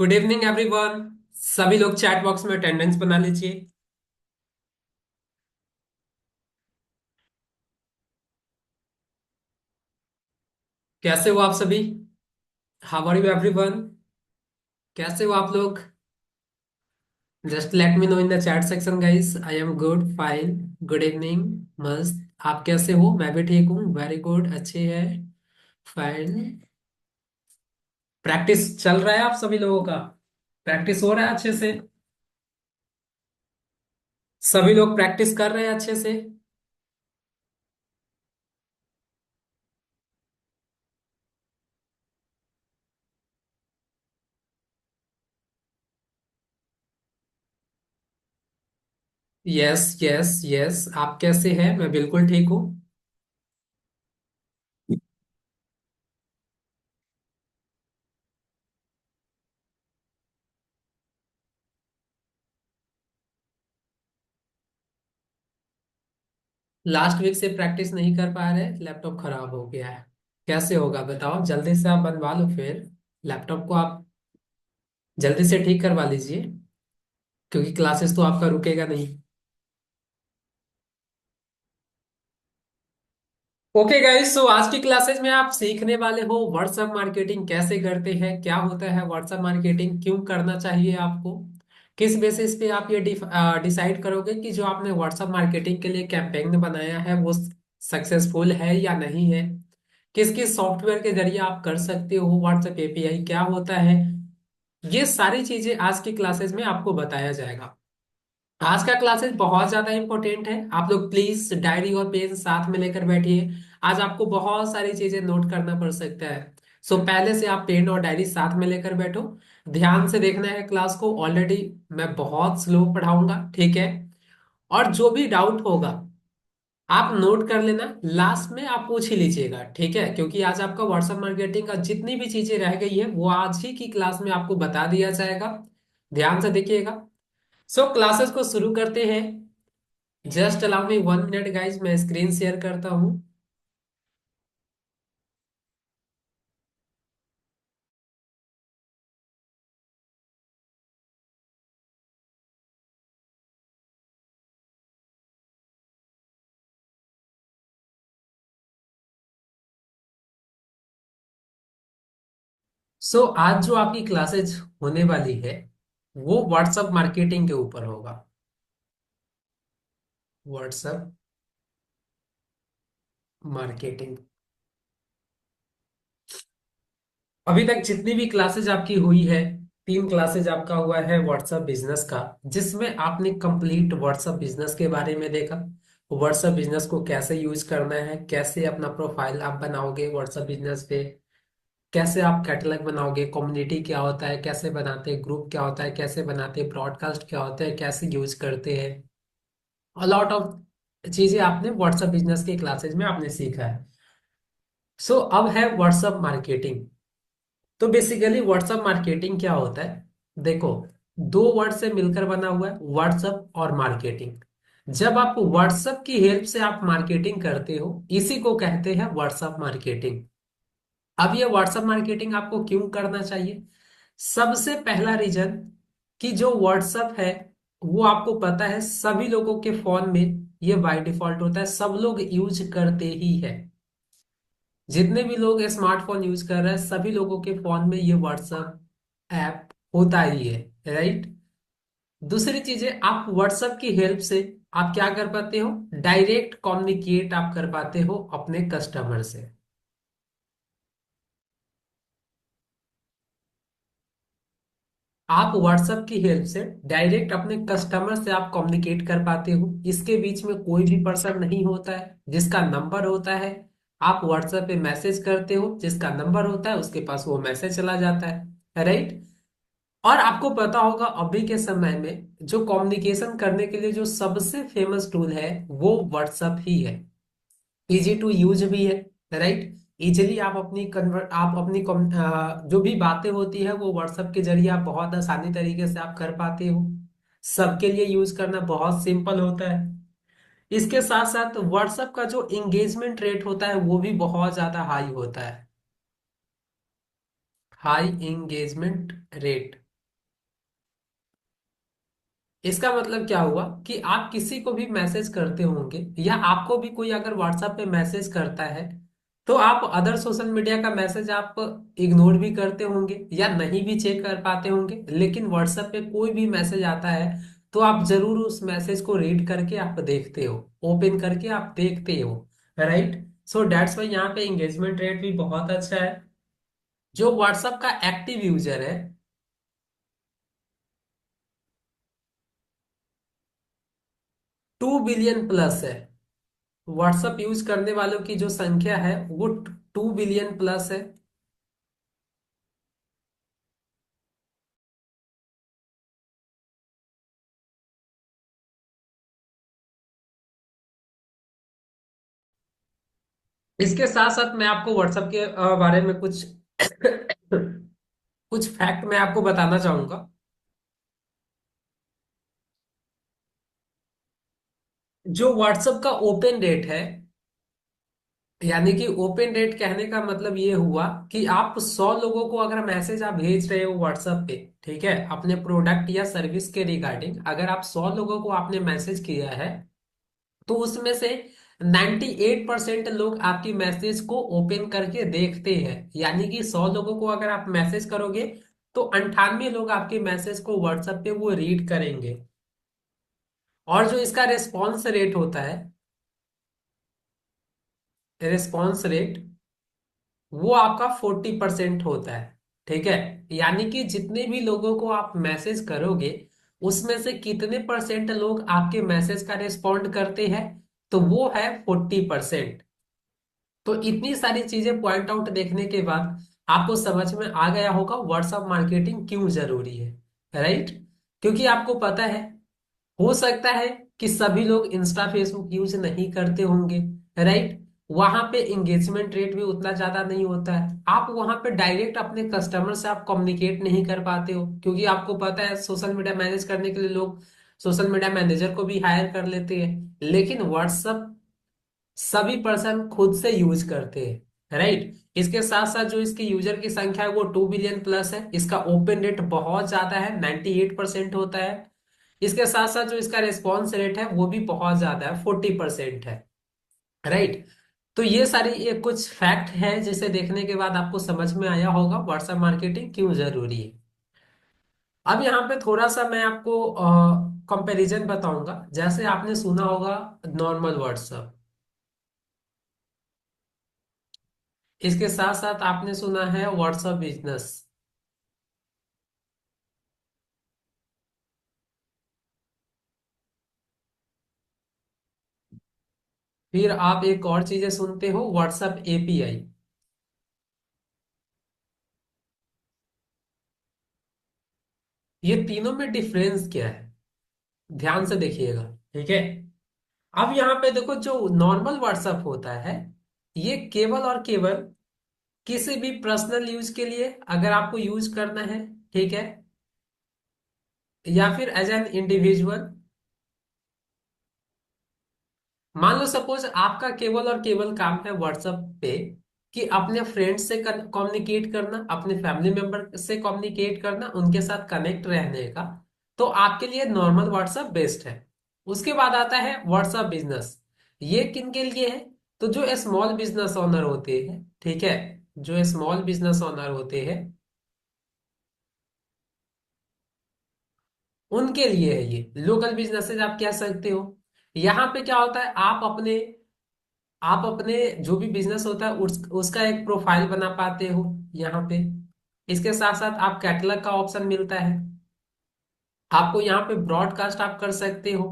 Good evening everyone. सभी लोग chat box में अटेंडेंस बना लीजिए। कैसे हो आप सभी? How are you everyone? कैसे हो आप लोग? Just let me know in the chat section guys. I am good fine. Good evening. मस्त। आप कैसे हो? मैं भी ठीक हूँ। Very good. अच्छे हैं। फाइन। प्रैक्टिस चल रहा है आप सभी लोगों का? प्रैक्टिस हो रहा है अच्छे से? सभी लोग प्रैक्टिस कर रहे हैं अच्छे से? Yes yes yes. आप कैसे हैं? मैं बिल्कुल ठीक हूँ। लास्ट वीक से प्रैक्टिस नहीं कर पा रहे, लैपटॉप खराब हो गया है। कैसे होगा बताओ? जल्दी से आप बनवा लो फिर। लैपटॉप को आप जल्दी से ठीक करवा लीजिए, क्योंकि क्लासेस तो आपका रुकेगा नहीं। ओके गाइस, सो आज की क्लासेस में आप सीखने वाले हो व्हाट्सएप मार्केटिंग कैसे करते हैं, क्या होता है व्हाट्सएप मार्केटिंग, क्यों करना चाहिए आपको, किस बेसिस पे आप ये डिसाइड करोगे कि जो आपने व्हाट्सएप मार्केटिंग के लिए कैंपेन बनाया है वो सक्सेसफुल है या नहीं है, किस किस सॉफ्टवेयर के जरिए आप कर सकते हो, व्हाट्सएप एपीआई क्या होता है, ये सारी चीजें आज की क्लासेस में आपको बताया जाएगा। आज का क्लासेस बहुत ज्यादा इंपॉर्टेंट है। आप लोग प्लीज डायरी और पेन साथ में लेकर बैठिए। आज आपको बहुत सारी चीजें नोट करना पड़ सकता है। सो पहले से आप पेन और डायरी साथ में लेकर बैठो। ध्यान से देखना है क्लास को। ऑलरेडी मैं बहुत स्लो पढ़ाऊंगा, ठीक है? और जो भी डाउट होगा आप नोट कर लेना, लास्ट में आप पूछ ही लीजिएगा, ठीक है? क्योंकि आज आपका व्हाट्सएप मार्केटिंग का जितनी भी चीजें रह गई है वो आज ही की क्लास में आपको बता दिया जाएगा। ध्यान से देखिएगा। सो क्लासेस को शुरू करते हैं। Just allow me 1 minute guys, मैं स्क्रीन शेयर करता हूँ। सो आज जो आपकी क्लासेज होने वाली है वो व्हाट्सएप मार्केटिंग के ऊपर होगा। WhatsApp marketing. अभी तक जितनी भी क्लासेज आपकी हुई है, 3 क्लासेज आपका हुआ है व्हाट्सएप बिजनेस का, जिसमें आपने कंप्लीट व्हाट्सएप बिजनेस के बारे में देखा। व्हाट्सएप बिजनेस को कैसे यूज करना है, कैसे अपना प्रोफाइल आप बनाओगे व्हाट्सएप बिजनेस पे, कैसे आप कैटलॉग बनाओगे, कम्युनिटी क्या होता है, कैसे बनाते हैं, ग्रुप क्या होता है, कैसे बनाते हैं, ब्रॉडकास्ट क्या होता है, कैसे यूज करते हैं। अलॉट ऑफ चीजें आपने व्हाट्सएप बिजनेस के क्लासेज में आपने सीखा है। सो अब है व्हाट्सएप मार्केटिंग। तो बेसिकली व्हाट्सएप मार्केटिंग क्या होता है? देखो, दो वर्ड से मिलकर बना हुआ है व्हाट्सएप और मार्केटिंग। जब आप व्हाट्सएप की हेल्प से आप मार्केटिंग करते हो, इसी को कहते हैं व्हाट्सएप मार्केटिंग। अब ये व्हाट्सएप मार्केटिंग आपको क्यों करना चाहिए? सबसे पहला रीजन कि जो व्हाट्सएप है वो आपको पता है सभी लोगों के फोन में ये बाय डिफॉल्ट होता है, सब लोग यूज करते ही है। जितने भी लोग स्मार्टफोन यूज कर रहे हैं सभी लोगों के फोन में ये व्हाट्सएप ऐप होता ही है, राइट? दूसरी चीज है, आप व्हाट्सएप की हेल्प से आप क्या कर पाते हो? डायरेक्ट कम्युनिकेट आप कर पाते हो अपने कस्टमर से। आप व्हाट्सएप की हेल्प से डायरेक्ट अपने कस्टमर से आप कम्युनिकेट कर पाते हो। इसके बीच में कोई भी पर्सन नहीं होता है जिसका नंबर होता है। आप व्हाट्सएप पे मैसेज करते हो, जिसका नंबर होता है उसके पास वो मैसेज चला जाता है, राइट? और आपको पता होगा अभी के समय में जो कम्युनिकेशन करने के लिए जो सबसे फेमस टूल है वो व्हाट्सएप ही है। इजी टू यूज भी है, राइट? इजिली आप अपनी कन्वर्ट आप अपनी जो भी बातें होती है वो व्हाट्सएप के जरिए आप बहुत आसानी तरीके से आप कर पाते हो। सबके लिए यूज करना बहुत सिंपल होता है। इसके साथ साथ व्हाट्सएप का जो एंगेजमेंट रेट होता है वो भी बहुत ज्यादा हाई होता है। High engagement rate. इसका मतलब क्या हुआ कि आप किसी को भी मैसेज करते होंगे या आपको भी कोई अगर व्हाट्सएप पे मैसेज करता है, तो आप अदर सोशल मीडिया का मैसेज आप इग्नोर भी करते होंगे या नहीं भी चेक कर पाते होंगे, लेकिन व्हाट्सएप पे कोई भी मैसेज आता है तो आप जरूर उस मैसेज को रीड करके आप देखते हो, ओपन करके आप देखते हो, राइट। सो दैट्स वाई यहाँ पे एंगेजमेंट रेट भी बहुत अच्छा है। जो व्हाट्सएप का एक्टिव यूजर है, 2 बिलियन प्लस है। व्हाट्सएप यूज करने वालों की जो संख्या है वो 2 बिलियन प्लस है। इसके साथ साथ मैं आपको व्हाट्सएप के बारे में कुछ कुछ फैक्ट मैं आपको बताना चाहूंगा। जो व्हाट्सएप का ओपन डेट है, यानी कि ओपन डेट कहने का मतलब ये हुआ कि आप 100 लोगों को अगर मैसेज आप भेज रहे हो व्हाट्सएप पे, ठीक है, अपने प्रोडक्ट या सर्विस के रिगार्डिंग अगर आप 100 लोगों को आपने मैसेज किया है, तो उसमें से 98% लोग आपकी मैसेज को ओपन करके देखते हैं। यानी कि 100 लोगों को अगर आप मैसेज करोगे तो 98 लोग आपके मैसेज को व्हाट्सएप पे वो रीड करेंगे। और जो इसका रेस्पॉन्स रेट होता है, रेस्पॉन्स रेट, वो आपका 40% होता है। ठीक है, यानी कि जितने भी लोगों को आप मैसेज करोगे उसमें से कितने परसेंट लोग आपके मैसेज का रिस्पॉन्ड करते हैं, तो वो है 40%। तो इतनी सारी चीजें पॉइंट आउट देखने के बाद आपको समझ में आ गया होगा व्हाट्सएप मार्केटिंग क्यों जरूरी है, राइट। क्योंकि आपको पता है, हो सकता है कि सभी लोग इंस्टा फेसबुक यूज नहीं करते होंगे, राइट। वहां पे एंगेजमेंट रेट भी उतना ज्यादा नहीं होता है, आप वहां पे डायरेक्ट अपने कस्टमर से आप कम्युनिकेट नहीं कर पाते हो, क्योंकि आपको पता है सोशल मीडिया मैनेज करने के लिए लोग सोशल मीडिया मैनेजर को भी हायर कर लेते हैं, लेकिन व्हाट्सएप सभी पर्सन खुद से यूज करते हैं, राइट। इसके साथ साथ जो इसकी यूजर की संख्या है वो 2 बिलियन प्लस है। इसका ओपन रेट बहुत ज्यादा है, 98% होता है। इसके साथ साथ जो इसका रेस्पॉन्स रेट है वो भी बहुत ज्यादा है, 40% है, राइट। तो ये सारी ये कुछ फैक्ट है जिसे देखने के बाद आपको समझ में आया होगा व्हाट्सएप मार्केटिंग क्यों जरूरी है। अब यहाँ पे थोड़ा सा मैं आपको कंपैरिजन बताऊंगा। जैसे आपने सुना होगा नॉर्मल व्हाट्सएप, इसके साथ साथ आपने सुना है व्हाट्सएप बिजनेस। फिर आप एक और चीजें सुनते हो, व्हाट्सएप एपीआई। ये तीनों में डिफरेंस क्या है, ध्यान से देखिएगा, ठीक है। अब यहाँ पे देखो, जो नॉर्मल व्हाट्सएप होता है ये केवल और केवल किसी भी पर्सनल यूज के लिए अगर आपको यूज करना है, ठीक है, या फिर एज एन इंडिविजुअल। मान लो सपोज आपका केवल और केवल काम है व्हाट्सएप पे कि अपने फ्रेंड्स से कम्युनिकेट करना, अपने फैमिली मेंबर से कम्युनिकेट करना, उनके साथ कनेक्ट रहने का, तो आपके लिए नॉर्मल व्हाट्सएप बेस्ट है। उसके बाद आता है व्हाट्सएप बिजनेस। ये किन के लिए है, तो जो स्मॉल बिजनेस ओनर होते हैं, ठीक है, जो स्मॉल बिजनेस ओनर होते हैं उनके लिए है। ये लोकल बिजनेसेस आप कह सकते हो। यहाँ पे क्या होता है, आप अपने जो भी बिजनेस होता है उसका एक प्रोफाइल बना पाते हो यहाँ पे। इसके साथ साथ आप कैटलॉग का ऑप्शन मिलता है, आपको यहाँ पे ब्रॉडकास्ट आप कर सकते हो,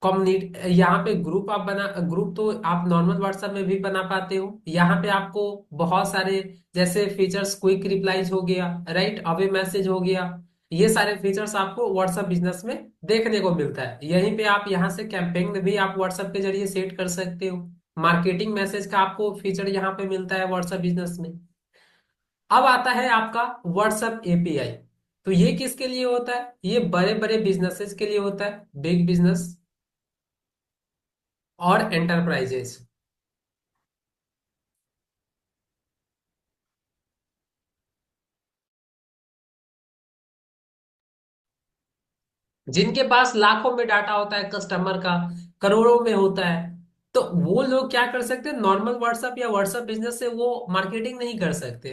कम्युनिटी यहाँ पे ग्रुप आप बना, ग्रुप तो आप नॉर्मल व्हाट्सएप में भी बना पाते हो। यहाँ पे आपको बहुत सारे जैसे फीचर्स, क्विक रिप्लाईज हो गया, राइट, अवे मैसेज हो गया, ये सारे फीचर्स आपको व्हाट्सएप बिजनेस में देखने को मिलता है। यहीं पे आप यहाँ से कैंपेन भी आप व्हाट्सएप के जरिए सेट कर सकते हो। मार्केटिंग मैसेज का आपको फीचर यहाँ पे मिलता है व्हाट्सएप बिजनेस में। अब आता है आपका व्हाट्सएप एपीआई। तो ये किसके लिए होता है, ये बड़े बड़े बिजनेसेस के लिए होता है, बिग बिजनेस और एंटरप्राइजेस। जिनके पास लाखों में डाटा होता है कस्टमर का, करोड़ों में होता है, तो वो लोग क्या कर सकते हैं, नॉर्मल व्हाट्सएप या व्हाट्सएप बिजनेस से वो मार्केटिंग नहीं कर सकते,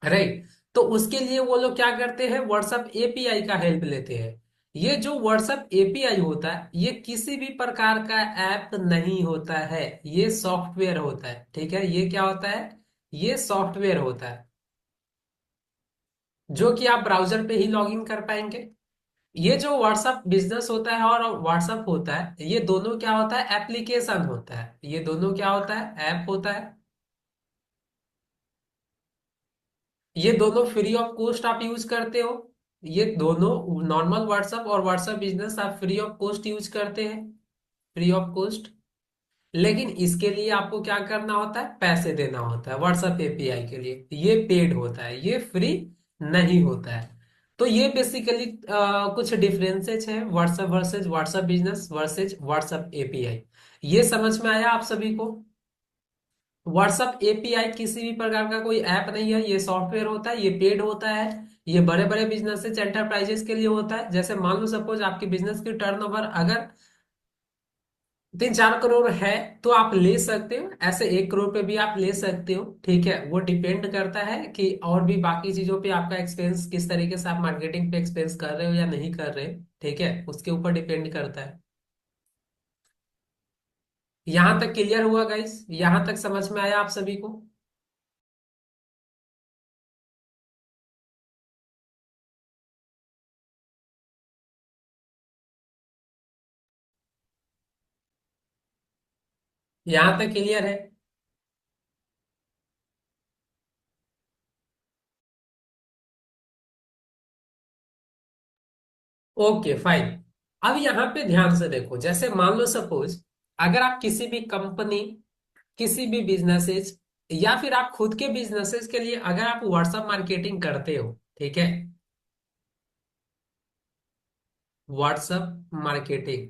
राइट। तो उसके लिए वो लोग क्या करते हैं, व्हाट्सएप एपीआई का हेल्प लेते हैं। ये जो व्हाट्सएप एपीआई होता है, ये किसी भी प्रकार का ऐप नहीं होता है, ये सॉफ्टवेयर होता है, ठीक है। ये क्या होता है, ये सॉफ्टवेयर होता है, जो कि आप ब्राउजर पे ही लॉगिन कर पाएंगे। ये जो व्हाट्सएप बिजनेस होता है और व्हाट्सएप होता है, ये दोनों क्या होता है, एप्लीकेशन होता है, ये दोनों क्या होता है, ऐप होता है। ये दोनों फ्री ऑफ कॉस्ट आप यूज करते हो, ये दोनों नॉर्मल व्हाट्सएप और व्हाट्सएप बिजनेस आप फ्री ऑफ कॉस्ट यूज करते हैं, फ्री ऑफ कॉस्ट। लेकिन इसके लिए आपको क्या करना होता है, पैसे देना होता है, व्हाट्सएप एपीआई के लिए ये पेड होता है, ये फ्री नहीं होता है। तो ये बेसिकली कुछ डिफरेंसेस है, WhatsApp versus WhatsApp business versus WhatsApp API. ये समझ में आया आप सभी को। व्हाट्सएप एपीआई किसी भी प्रकार का कोई ऐप नहीं है, ये सॉफ्टवेयर होता है, ये पेड होता है। ये बड़े बड़े बिजनेसेस एंटरप्राइजेस के लिए होता है। जैसे मान लो सपोज आपकी बिजनेस की टर्नओवर अगर 3-4 करोड़ है, तो आप ले सकते हो, ऐसे 1 करोड़ पे भी आप ले सकते हो, ठीक है। वो डिपेंड करता है कि और भी बाकी चीजों पे आपका एक्सपेंस किस तरीके से आप मार्केटिंग पे एक्सपेंस कर रहे हो या नहीं कर रहे हो, ठीक है, उसके ऊपर डिपेंड करता है। यहां तक क्लियर हुआ गाइस, यहां तक समझ में आया आप सभी को। यहां तक क्लियर है। Okay fine. अब यहाँ पे ध्यान से देखो, जैसे मान लो सपोज अगर आप किसी भी कंपनी, किसी भी बिजनेसेस या फिर आप खुद के बिजनेसेस के लिए अगर आप व्हाट्सएप मार्केटिंग करते हो, ठीक है, व्हाट्सएप मार्केटिंग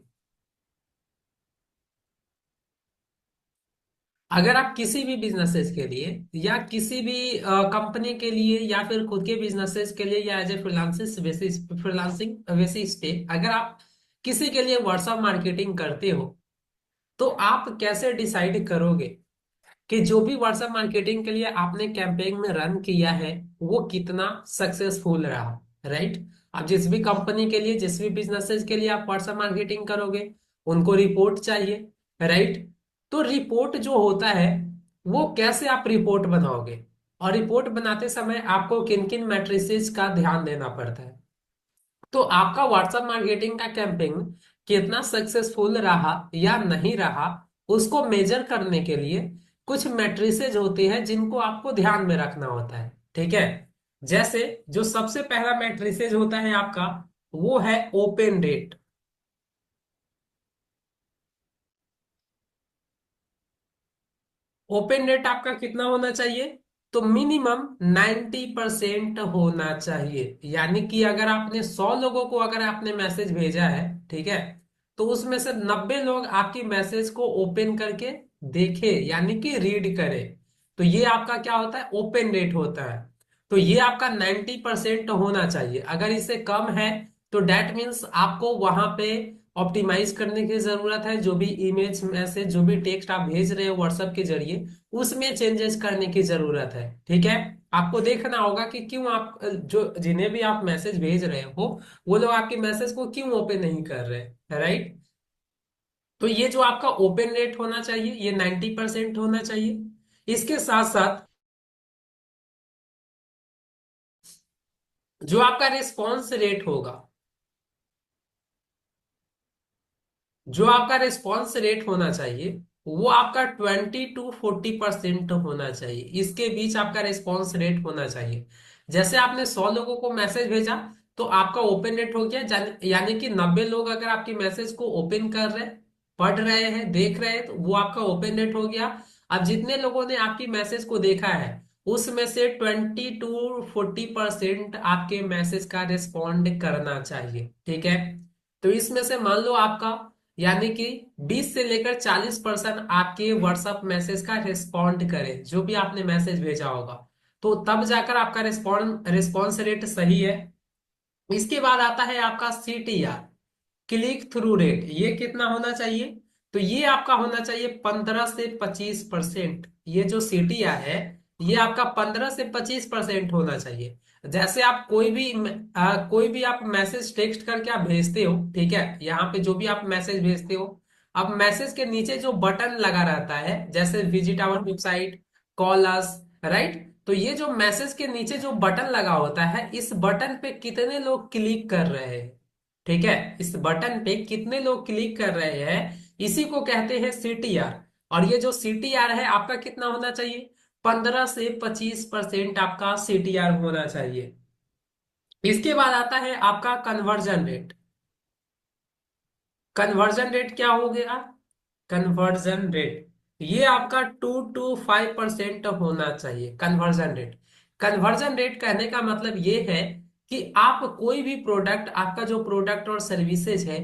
अगर आप किसी भी बिजनेसेस के लिए या किसी भी कंपनी के लिए या फिर खुद के बिजनेसेस के लिए या एज ए फ्रीलांसिंग बेसिस पे अगर आप किसी के लिए व्हाट्सएप मार्केटिंग करते हो, तो आप कैसे डिसाइड करोगे कि जो भी व्हाट्सएप मार्केटिंग के लिए आपने कैंपेन में रन किया है वो कितना सक्सेसफुल रहा, राइट। आप जिस भी कंपनी के लिए, जिस भी बिजनेसेस के लिए आप व्हाट्सएप मार्केटिंग करोगे, उनको रिपोर्ट चाहिए, राइट। तो रिपोर्ट जो होता है, वो कैसे आप रिपोर्ट बनाओगे, और रिपोर्ट बनाते समय आपको किन किन मैट्रिसेस का ध्यान देना पड़ता है। तो आपका व्हाट्सएप मार्केटिंग का कैंपेन कितना सक्सेसफुल रहा या नहीं रहा, उसको मेजर करने के लिए कुछ मैट्रिसेज होते हैं जिनको आपको ध्यान में रखना होता है, ठीक है। जैसे जो सबसे पहला मैट्रिसेज होता है आपका, वो है ओपन रेट। ओपन रेट आपका कितना होना चाहिए, तो मिनिमम 90% होना चाहिए। यानी कि अगर आपने 100 लोगों को अगर आपने मैसेज भेजा है, ठीक है, तो उसमें से 90 लोग आपकी मैसेज को ओपन करके देखे, यानी कि रीड करे, तो ये आपका क्या होता है, ओपन रेट होता है। तो ये आपका 90% होना चाहिए। अगर इससे कम है, तो डेट मीन्स आपको वहां पे ऑप्टिमाइज करने की जरूरत है। जो भी इमेज मैसेज, जो भी टेक्स्ट आप भेज रहे हो व्हाट्सएप के जरिए, उसमें चेंजेस करने की जरूरत है, ठीक है। आपको देखना होगा कि क्यों आप जो जिन्हें भी आप मैसेज भेज रहे हो, वो लोग आपके मैसेज को क्यों ओपन नहीं कर रहे, राइट। तो ये जो आपका ओपन रेट होना चाहिए, ये 90% होना चाहिए। इसके साथ साथ जो आपका रिस्पॉन्स रेट होगा, जो आपका रिस्पॉन्स रेट होना चाहिए, वो आपका 20 to 40% होना चाहिए। इसके बीच आपका रिस्पॉन्स रेट होना चाहिए। जैसे आपने 100 लोगों को मैसेज भेजा, तो आपका ओपन रेट हो गया, यानी कि 90 लोग अगर आपकी मैसेज को ओपन कर रहे हैं, पढ़ रहे हैं, देख रहे हैं, तो वो आपका ओपन रेट हो गया। अब जितने लोगों ने आपकी मैसेज को देखा है, उसमें से 20 to 40% आपके मैसेज का रिस्पॉन्ड करना चाहिए, ठीक है। तो इसमें से मान लो आपका, यानी कि 20 से लेकर 40% आपके व्हाट्सएप मैसेज का रिस्पॉन्ड करे, जो भी आपने मैसेज भेजा होगा, तो तब जाकर आपका रिस्पॉन्स रेट सही है। इसके बाद आता है आपका CTR, क्लिक थ्रू रेट। ये कितना होना चाहिए? तो ये आपका होना चाहिए 15 से 25%। ये जो CTR है, ये आपका 15 से 25% होना चाहिए। जैसे आप कोई भी आप मैसेज टेक्स्ट करके आप भेजते हो, ठीक है, यहाँ पे जो भी आप मैसेज भेजते हो, अब मैसेज के नीचे जो बटन लगा रहता है, जैसे visit our website, call us, right, तो ये जो मैसेज के नीचे जो बटन लगा होता है, इस बटन पे कितने लोग क्लिक कर रहे हैं, ठीक है, इस बटन पे कितने लोग क्लिक कर रहे हैं, इसी को कहते हैं CTR। और ये जो CTR है आपका कितना होना चाहिए? 15 से 25% आपका CTR होना चाहिए। इसके बाद आता है आपका कन्वर्जन रेट। कन्वर्जन रेट क्या हो गया? कन्वर्जन रेट, ये आपका 2 to 5% होना चाहिए कन्वर्जन रेट। कन्वर्जन रेट कहने का मतलब ये है कि आप कोई भी प्रोडक्ट, आपका जो प्रोडक्ट और सर्विसेज है,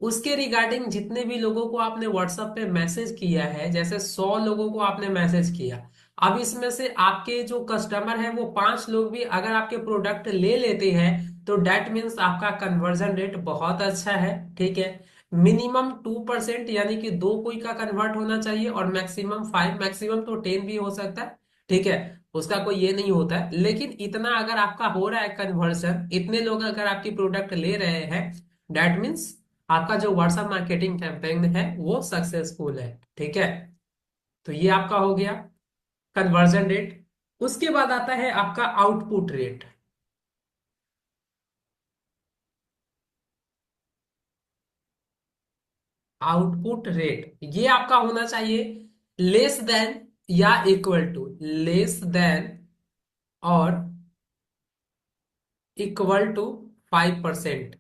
उसके रिगार्डिंग जितने भी लोगों को आपने व्हाट्सएप पे मैसेज किया है, जैसे 100 लोगों को आपने मैसेज किया, अब इसमें से आपके जो कस्टमर है वो 5 लोग भी अगर आपके प्रोडक्ट ले लेते हैं, तो डेट मीन्स आपका कन्वर्जन रेट बहुत अच्छा है, ठीक है। मिनिमम 2%, यानी कि दो कोई का कन्वर्ट होना चाहिए, और मैक्सिमम 5, मैक्सिमम तो 10 भी हो सकता है, ठीक है, उसका कोई ये नहीं होता है, लेकिन इतना अगर आपका हो रहा है कन्वर्सन, इतने लोग अगर आपकी प्रोडक्ट ले रहे हैं, डेट मीन्स आपका जो व्हाट्सएप मार्केटिंग कैंपेन है वो सक्सेसफुल है, ठीक है। तो ये आपका हो गया कन्वर्जन रेट। उसके बाद आता है आपका आउटपुट रेट। आउटपुट रेट ये आपका होना चाहिए लेस देन या इक्वल टू, लेस देन और इक्वल टू 5%।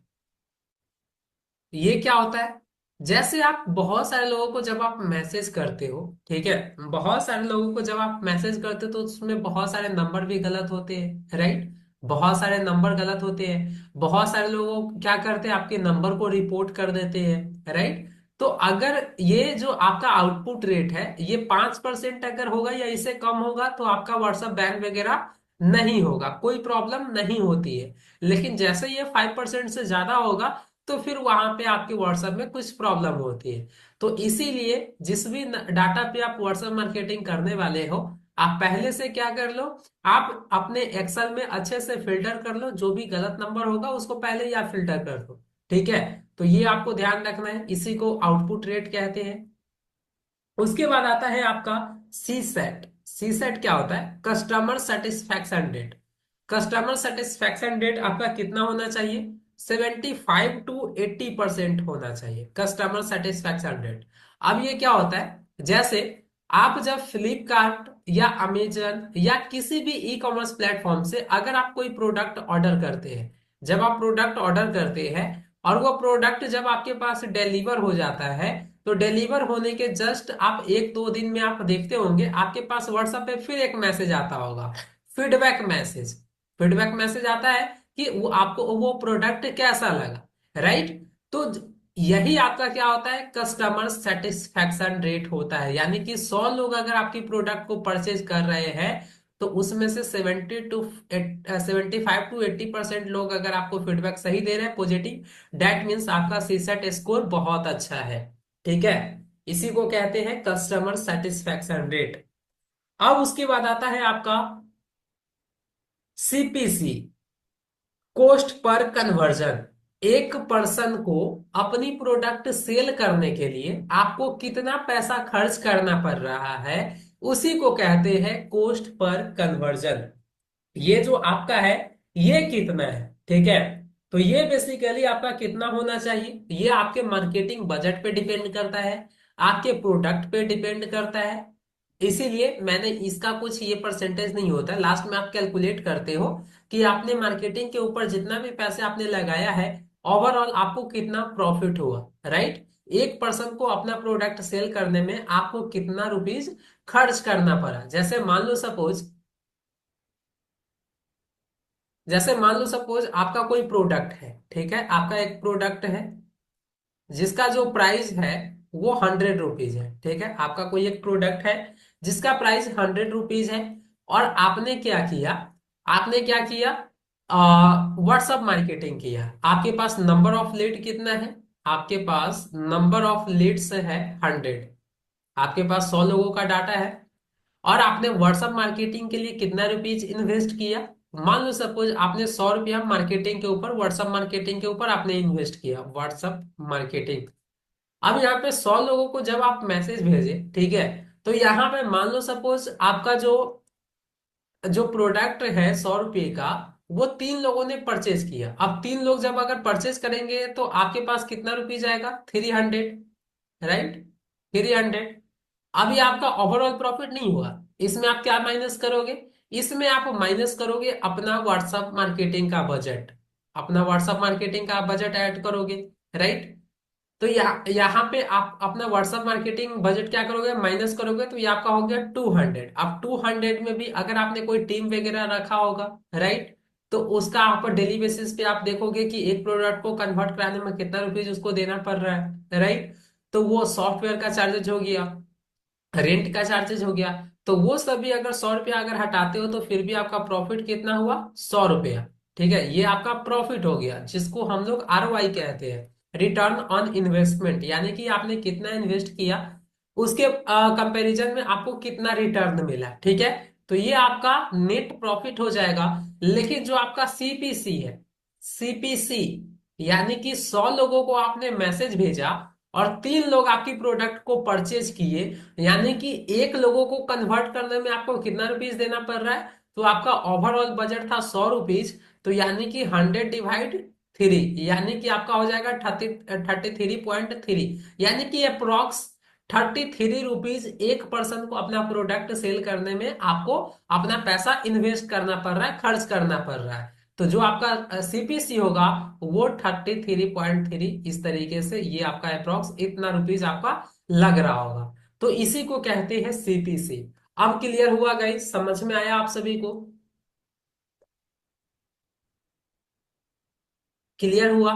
ये क्या होता है? जैसे आप बहुत सारे लोगों को जब आप मैसेज करते हो, ठीक है, बहुत सारे लोगों को जब आप मैसेज करते हो तो उसमें बहुत सारे नंबर भी गलत होते हैं, राइट, बहुत सारे नंबर गलत होते हैं, बहुत सारे लोग क्या करते हैं, आपके नंबर को रिपोर्ट कर देते हैं, राइट। तो अगर ये जो आपका आउटपुट रेट है ये 5% अगर होगा या इससे कम होगा, तो आपका व्हाट्सएप बैन वगैरह नहीं होगा, कोई प्रॉब्लम नहीं होती है। लेकिन जैसे ये 5% से ज्यादा होगा, तो फिर वहां पे आपके व्हाट्सएप में कुछ प्रॉब्लम होती है। तो इसीलिए जिस भी डाटा पे आप व्हाट्सएप मार्केटिंग करने वाले हो, आप पहले से क्या कर लो, आप अपने एक्सेल में अच्छे से फिल्टर कर लो, जो भी गलत नंबर होगा उसको पहले ही आप फिल्टर कर दो, ठीक है। तो ये आपको ध्यान रखना है, इसी को आउटपुट रेट कहते हैं। उसके बाद आता है आपका सी सेट। सी सेट क्या होता है? Customer satisfaction rate. Customer satisfaction rate आपका कितना होना चाहिए? 75 to 80% होना चाहिए कस्टमर सेटिस्फैक्शन रेट। अब ये क्या होता है? जैसे आप जब फ्लिपकार्ट या अमेजन या किसी भी ई कॉमर्स प्लेटफॉर्म से अगर आप कोई प्रोडक्ट ऑर्डर करते हैं, जब आप प्रोडक्ट ऑर्डर करते हैं और वो प्रोडक्ट जब आपके पास डिलीवर हो जाता है, तो डिलीवर होने के जस्ट आप 1-2 दिन में आप देखते होंगे आपके पास व्हाट्सएप पे फिर एक मैसेज आता होगा, फीडबैक मैसेज। फीडबैक मैसेज आता है कि वो आपको वो प्रोडक्ट कैसा लगा, राइट। तो यही आपका क्या होता है? कस्टमर सेटिस्फैक्शन रेट होता है, यानी कि 100 लोग अगर आपकी प्रोडक्ट को परचेज कर रहे हैं, तो उसमें से 75 to 80% लोग अगर आपको फीडबैक सही दे रहे हैं, पॉजिटिव, दैट मीन्स आपका सीसेट स्कोर बहुत अच्छा है, ठीक है। इसी को कहते हैं कस्टमर सेटिस्फैक्शन रेट। अब उसके बाद आता है आपका CPC, कॉस्ट पर कन्वर्जन। एक पर्सन को अपनी प्रोडक्ट सेल करने के लिए आपको कितना पैसा खर्च करना पड़ रहा है, उसी को कहते हैं कॉस्ट पर कन्वर्जन। ये जो आपका है, ये कितना है, ठीक है। तो ये बेसिकली आपका कितना होना चाहिए, ये आपके मार्केटिंग बजट पे डिपेंड करता है, आपके प्रोडक्ट पे डिपेंड करता है। इसीलिए मैंने इसका कुछ ये परसेंटेज नहीं होता, लास्ट में आप कैलकुलेट करते हो कि आपने मार्केटिंग के ऊपर जितना भी पैसे आपने लगाया है, ओवरऑल आपको कितना प्रॉफिट हुआ, राइट। एक पर्सन को अपना प्रोडक्ट सेल करने में आपको कितना रुपीज खर्च करना पड़ा। जैसे मान लो सपोज आपका कोई प्रोडक्ट है, ठीक है, आपका एक प्रोडक्ट है जिसका जो प्राइस है वो 100 रुपीज है, ठीक है, आपका कोई एक प्रोडक्ट है जिसका प्राइस 100 रुपीज है। और आपने क्या किया? आपने क्या किया? व्हाट्सअप मार्केटिंग किया, आपके पास नंबर ऑफ लीड कितना है? आपके पास नंबर ऑफ लीड्स है 100। आपके पास 100 लोगों का डाटा है और आपने व्हाट्सएप मार्केटिंग के लिए कितना रुपीज इन्वेस्ट किया? मान लो सपोज आपने 100 रुपया मार्केटिंग के ऊपर, व्हाट्सएप मार्केटिंग के ऊपर आपने इन्वेस्ट किया, व्हाट्सएप मार्केटिंग। अब यहाँ पे 100 लोगों को जब आप मैसेज भेजे, ठीक है, तो यहाँ पे मान लो सपोज आपका जो जो प्रोडक्ट है 100 रुपये का, वो 3 लोगों ने परचेज किया। अब 3 लोग जब अगर परचेज करेंगे तो आपके पास कितना रुपीज आएगा? 300, राइट, 300। अभी आपका ओवरऑल प्रॉफिट नहीं हुआ, इसमें आप क्या माइनस करोगे? इसमें आप माइनस करोगे अपना व्हाट्सएप मार्केटिंग का बजट, अपना व्हाट्सएप मार्केटिंग का बजट ऐड करोगे, राइट। तो यहाँ पे आप अपना व्हाट्सएप मार्केटिंग बजट क्या करोगे? माइनस करोगे, तो ये आपका हो गया 200। अब 200 में भी अगर आपने कोई टीम वगैरह रखा होगा, राइट, तो उसका आप डेली बेसिस पे आप देखोगे कि एक प्रोडक्ट को कन्वर्ट कराने में कितना रुपीज उसको देना पड़ रहा है, राइट। तो वो सॉफ्टवेयर का चार्जेज हो गया, रेंट का चार्जेज हो गया। तो वो सभी अगर 100 रुपया अगर हटाते हो तो फिर भी आपका प्रॉफिट कितना हुआ? 100 रुपया। ठीक है, ये आपका प्रॉफिट हो गया, जिसको हम लोग आरओआई कहते हैं, रिटर्न ऑन इन्वेस्टमेंट। यानी कि आपने कितना इन्वेस्ट किया, उसके कंपैरिजन में आपको कितना रिटर्न मिला, ठीक है। तो ये आपका नेट प्रॉफिट हो जाएगा। लेकिन जो आपका सीपीसी है, सीपीसी यानी कि 100 लोगों को आपने मैसेज भेजा और 3 लोग आपकी प्रोडक्ट को परचेज किए, यानी कि एक लोगों को कन्वर्ट करने में आपको कितना रुपीज देना पड़ रहा है? तो आपका ओवरऑल बजट था 100 रुपीज, तो यानी कि 100/3, यानी कि आपका हो जाएगा 33.3, यानी कि अप्रोक्स 33 रुपीज एक पर्सन को अपना प्रोडक्ट सेल करने में आपको अपना पैसा इन्वेस्ट करना पड़ रहा है, खर्च करना पड़ रहा है। तो जो आपका सीपीसी होगा वो 33.3, इस तरीके से ये आपका अप्रोक्स इतना रुपीज आपका लग रहा होगा। तो इसी को कहते हैं सीपीसी। अब क्लियर हुआ गाइस? समझ में आया आप सभी को? क्लियर हुआ?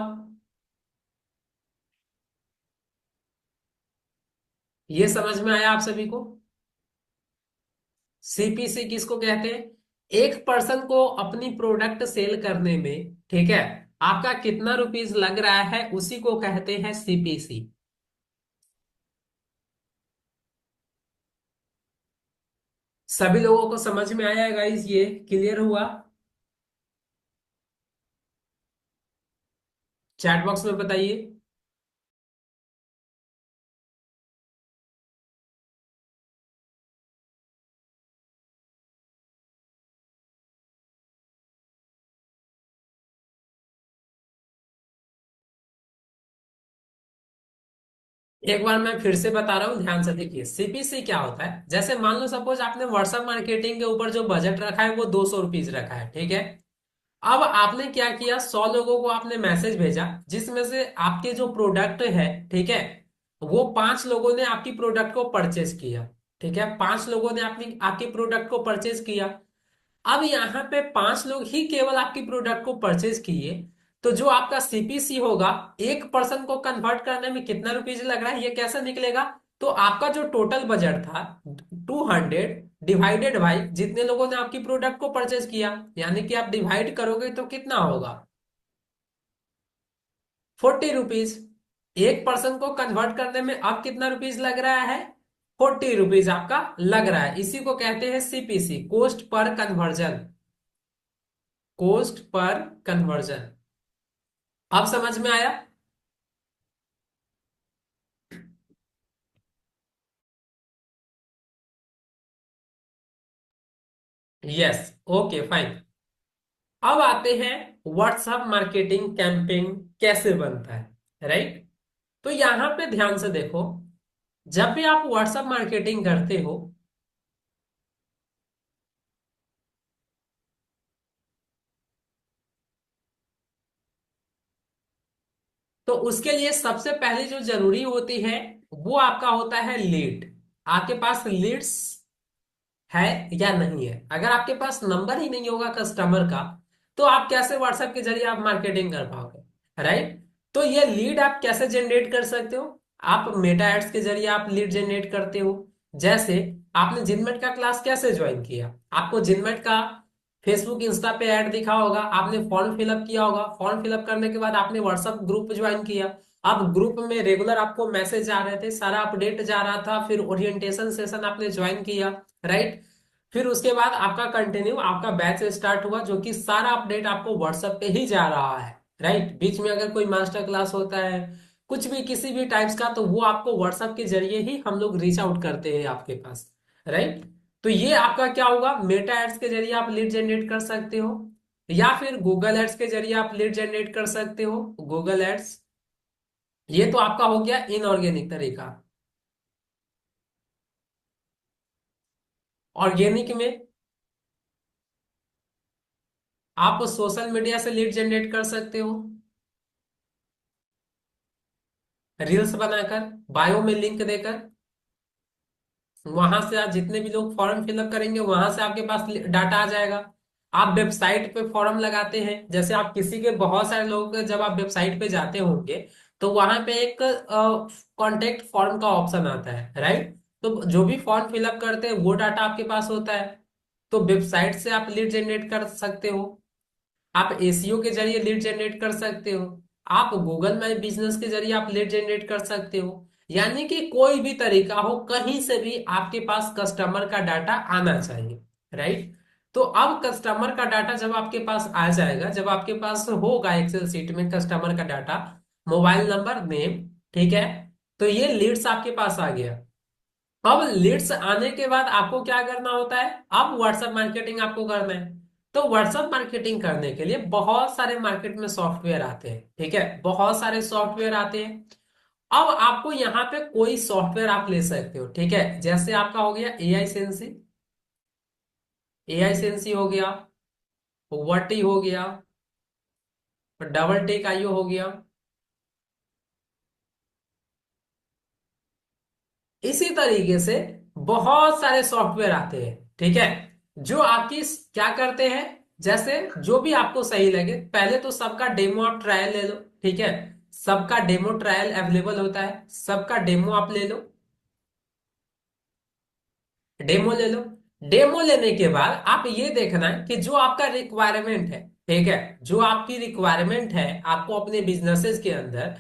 ये समझ में आया आप सभी को? सीपीसी किसको कहते हैं? एक पर्सन को अपनी प्रोडक्ट सेल करने में, ठीक है, आपका कितना रुपीज लग रहा है, उसी को कहते हैं सीपीसी। सभी लोगों को समझ में आया गाइस? ये क्लियर हुआ? चैट बॉक्स में बताइए। एक बार मैं फिर से बता रहा हूं, ध्यान से देखिए। सीपीसी क्या होता है? जैसे मान लो सपोज आपने व्हाट्सएप मार्केटिंग के ऊपर जो बजट रखा है वो 200 रुपीज रखा है, ठीक है। अब आपने क्या किया, 100 लोगों को आपने मैसेज भेजा, जिसमें से आपके जो प्रोडक्ट है, ठीक है, वो 5 लोगों ने आपकी प्रोडक्ट को परचेज किया, ठीक है, 5 लोगों ने आपकी आपकी प्रोडक्ट को परचेज किया। अब यहाँ पे 5 लोग ही केवल आपकी प्रोडक्ट को परचेज किए, तो जो आपका सीपीसी होगा, एक पर्सन को कन्वर्ट करने में कितना रुपीज लग रहा है, ये कैसे निकलेगा? तो आपका जो टोटल बजट था 200 डिवाइडेड बाई जितने लोगों ने आपकी प्रोडक्ट को परचेज किया, यानी कि आप डिवाइड करोगे तो कितना होगा? 40 रुपीज। एक पर्सन को कन्वर्ट करने में अब कितना रुपीज लग रहा है? 40 रुपीज आपका लग रहा है। इसी को कहते हैं सीपीसी, कोस्ट पर कन्वर्जन, कोस्ट पर कन्वर्जन। अब समझ में आया? Yes, okay fine. अब आते हैं व्हाट्सएप मार्केटिंग कैंपेन कैसे बनता है, राइट। तो यहां पे ध्यान से देखो, जब भी आप व्हाट्सएप मार्केटिंग करते हो, तो उसके लिए सबसे पहले जो जरूरी होती है वो आपका होता है लीड। आपके पास लीड्स है या नहीं है? अगर आपके पास नंबर ही नहीं होगा कस्टमर का, तो आप कैसे व्हाट्सएप के जरिए आप मार्केटिंग कर पाओगे, राइट। तो ये लीड आप कैसे जनरेट कर सकते हो? आप मेटा एड्स के जरिए आप लीड जनरेट करते हो। जैसे आपने जिनमेट का क्लास कैसे ज्वाइन किया? आपको जिनमेट का फेसबुक इंस्टा पे ऐड दिखा होगा, आपने फॉर्म फिलअप किया होगा, फॉर्म फिलअप करने के बाद आपने व्हाट्सएप ग्रुप ज्वाइन किया। अब ग्रुप में रेगुलर आपको मैसेज आ रहे थे, सारा अपडेट जा रहा था, फिर ओरिएंटेशन सेशन आपने ज्वाइन किया, राइट। फिर उसके बाद आपका कंटिन्यू आपका बैच स्टार्ट हुआ, जो कि सारा अपडेट आपको व्हाट्सएप पे ही जा रहा है, राइट। बीच में अगर कोई मास्टर क्लास होता है, कुछ भी किसी भी टाइप्स का, तो वो आपको व्हाट्सएप के जरिए ही हम लोग रीच आउट करते हैं आपके पास, राइट। तो ये आपका क्या होगा, मेटा एड्स के जरिए आप लीड जनरेट कर सकते हो, या फिर गूगल एड्स के जरिए आप लीड जनरेट कर सकते हो, गूगल एड्स। ये तो आपका हो गया इनऑर्गेनिक तरीका। ऑर्गेनिक में आप सोशल मीडिया से लीड जनरेट कर सकते हो, रील्स बनाकर, बायो में लिंक देकर। वहां से आप जितने भी लोग फॉर्म फिलअप करेंगे, वहां से आपके पास डाटा आ जाएगा। आप वेबसाइट पे फॉर्म लगाते हैं, जैसे आप किसी के, बहुत सारे लोग जब आप वेबसाइट पे जाते होंगे, तो वहां पे एक कॉन्टेक्ट फॉर्म का ऑप्शन आता है, राइट। तो जो भी फॉर्म फिलअप करते हैं वो डाटा आपके पास होता है। तो वेबसाइट से आप लीड जनरेट कर सकते हो, आप एसीओ के जरिए लीड जनरेट कर सकते हो, आप गूगल माई बिजनेस के जरिए आप लीड जनरेट कर सकते हो। यानी कि कोई भी तरीका हो, कहीं से भी आपके पास कस्टमर का डाटा आना चाहिए, राइट। तो अब कस्टमर का डाटा जब आपके पास आ जाएगा, जब आपके पास होगा एक्सेल सीट में कस्टमर का डाटा, मोबाइल नंबर, नेम, ठीक है, तो ये लीड्स आपके पास आ गया। अब लीड्स आने के बाद आपको क्या करना होता है, अब व्हाट्सएप मार्केटिंग आपको करना है। तो व्हाट्सएप मार्केटिंग करने के लिए बहुत सारे मार्केट में सॉफ्टवेयर आते हैं, ठीक है, बहुत सारे सॉफ्टवेयर आते हैं। अब आपको यहाँ पे कोई सॉफ्टवेयर आप ले सकते हो, ठीक है, जैसे आपका हो गया एआई सेंसी, एआई सेंसी हो गया, वर्टी हो गया, डबल टेक आईओ हो गया। इसी तरीके से बहुत सारे सॉफ्टवेयर आते हैं, ठीक है, जो आपकी क्या करते हैं, जैसे जो भी आपको सही लगे, पहले तो सबका डेमो आप ट्रायल ले लो, ठीक है, सबका डेमो ट्रायल अवेलेबल होता है, सबका डेमो आप ले लो, डेमो ले लो। डेमो लेने के बाद आप ये देखना है कि जो आपका रिक्वायरमेंट है, ठीक है, जो आपकी रिक्वायरमेंट है आपको अपने बिजनेसेस के अंदर,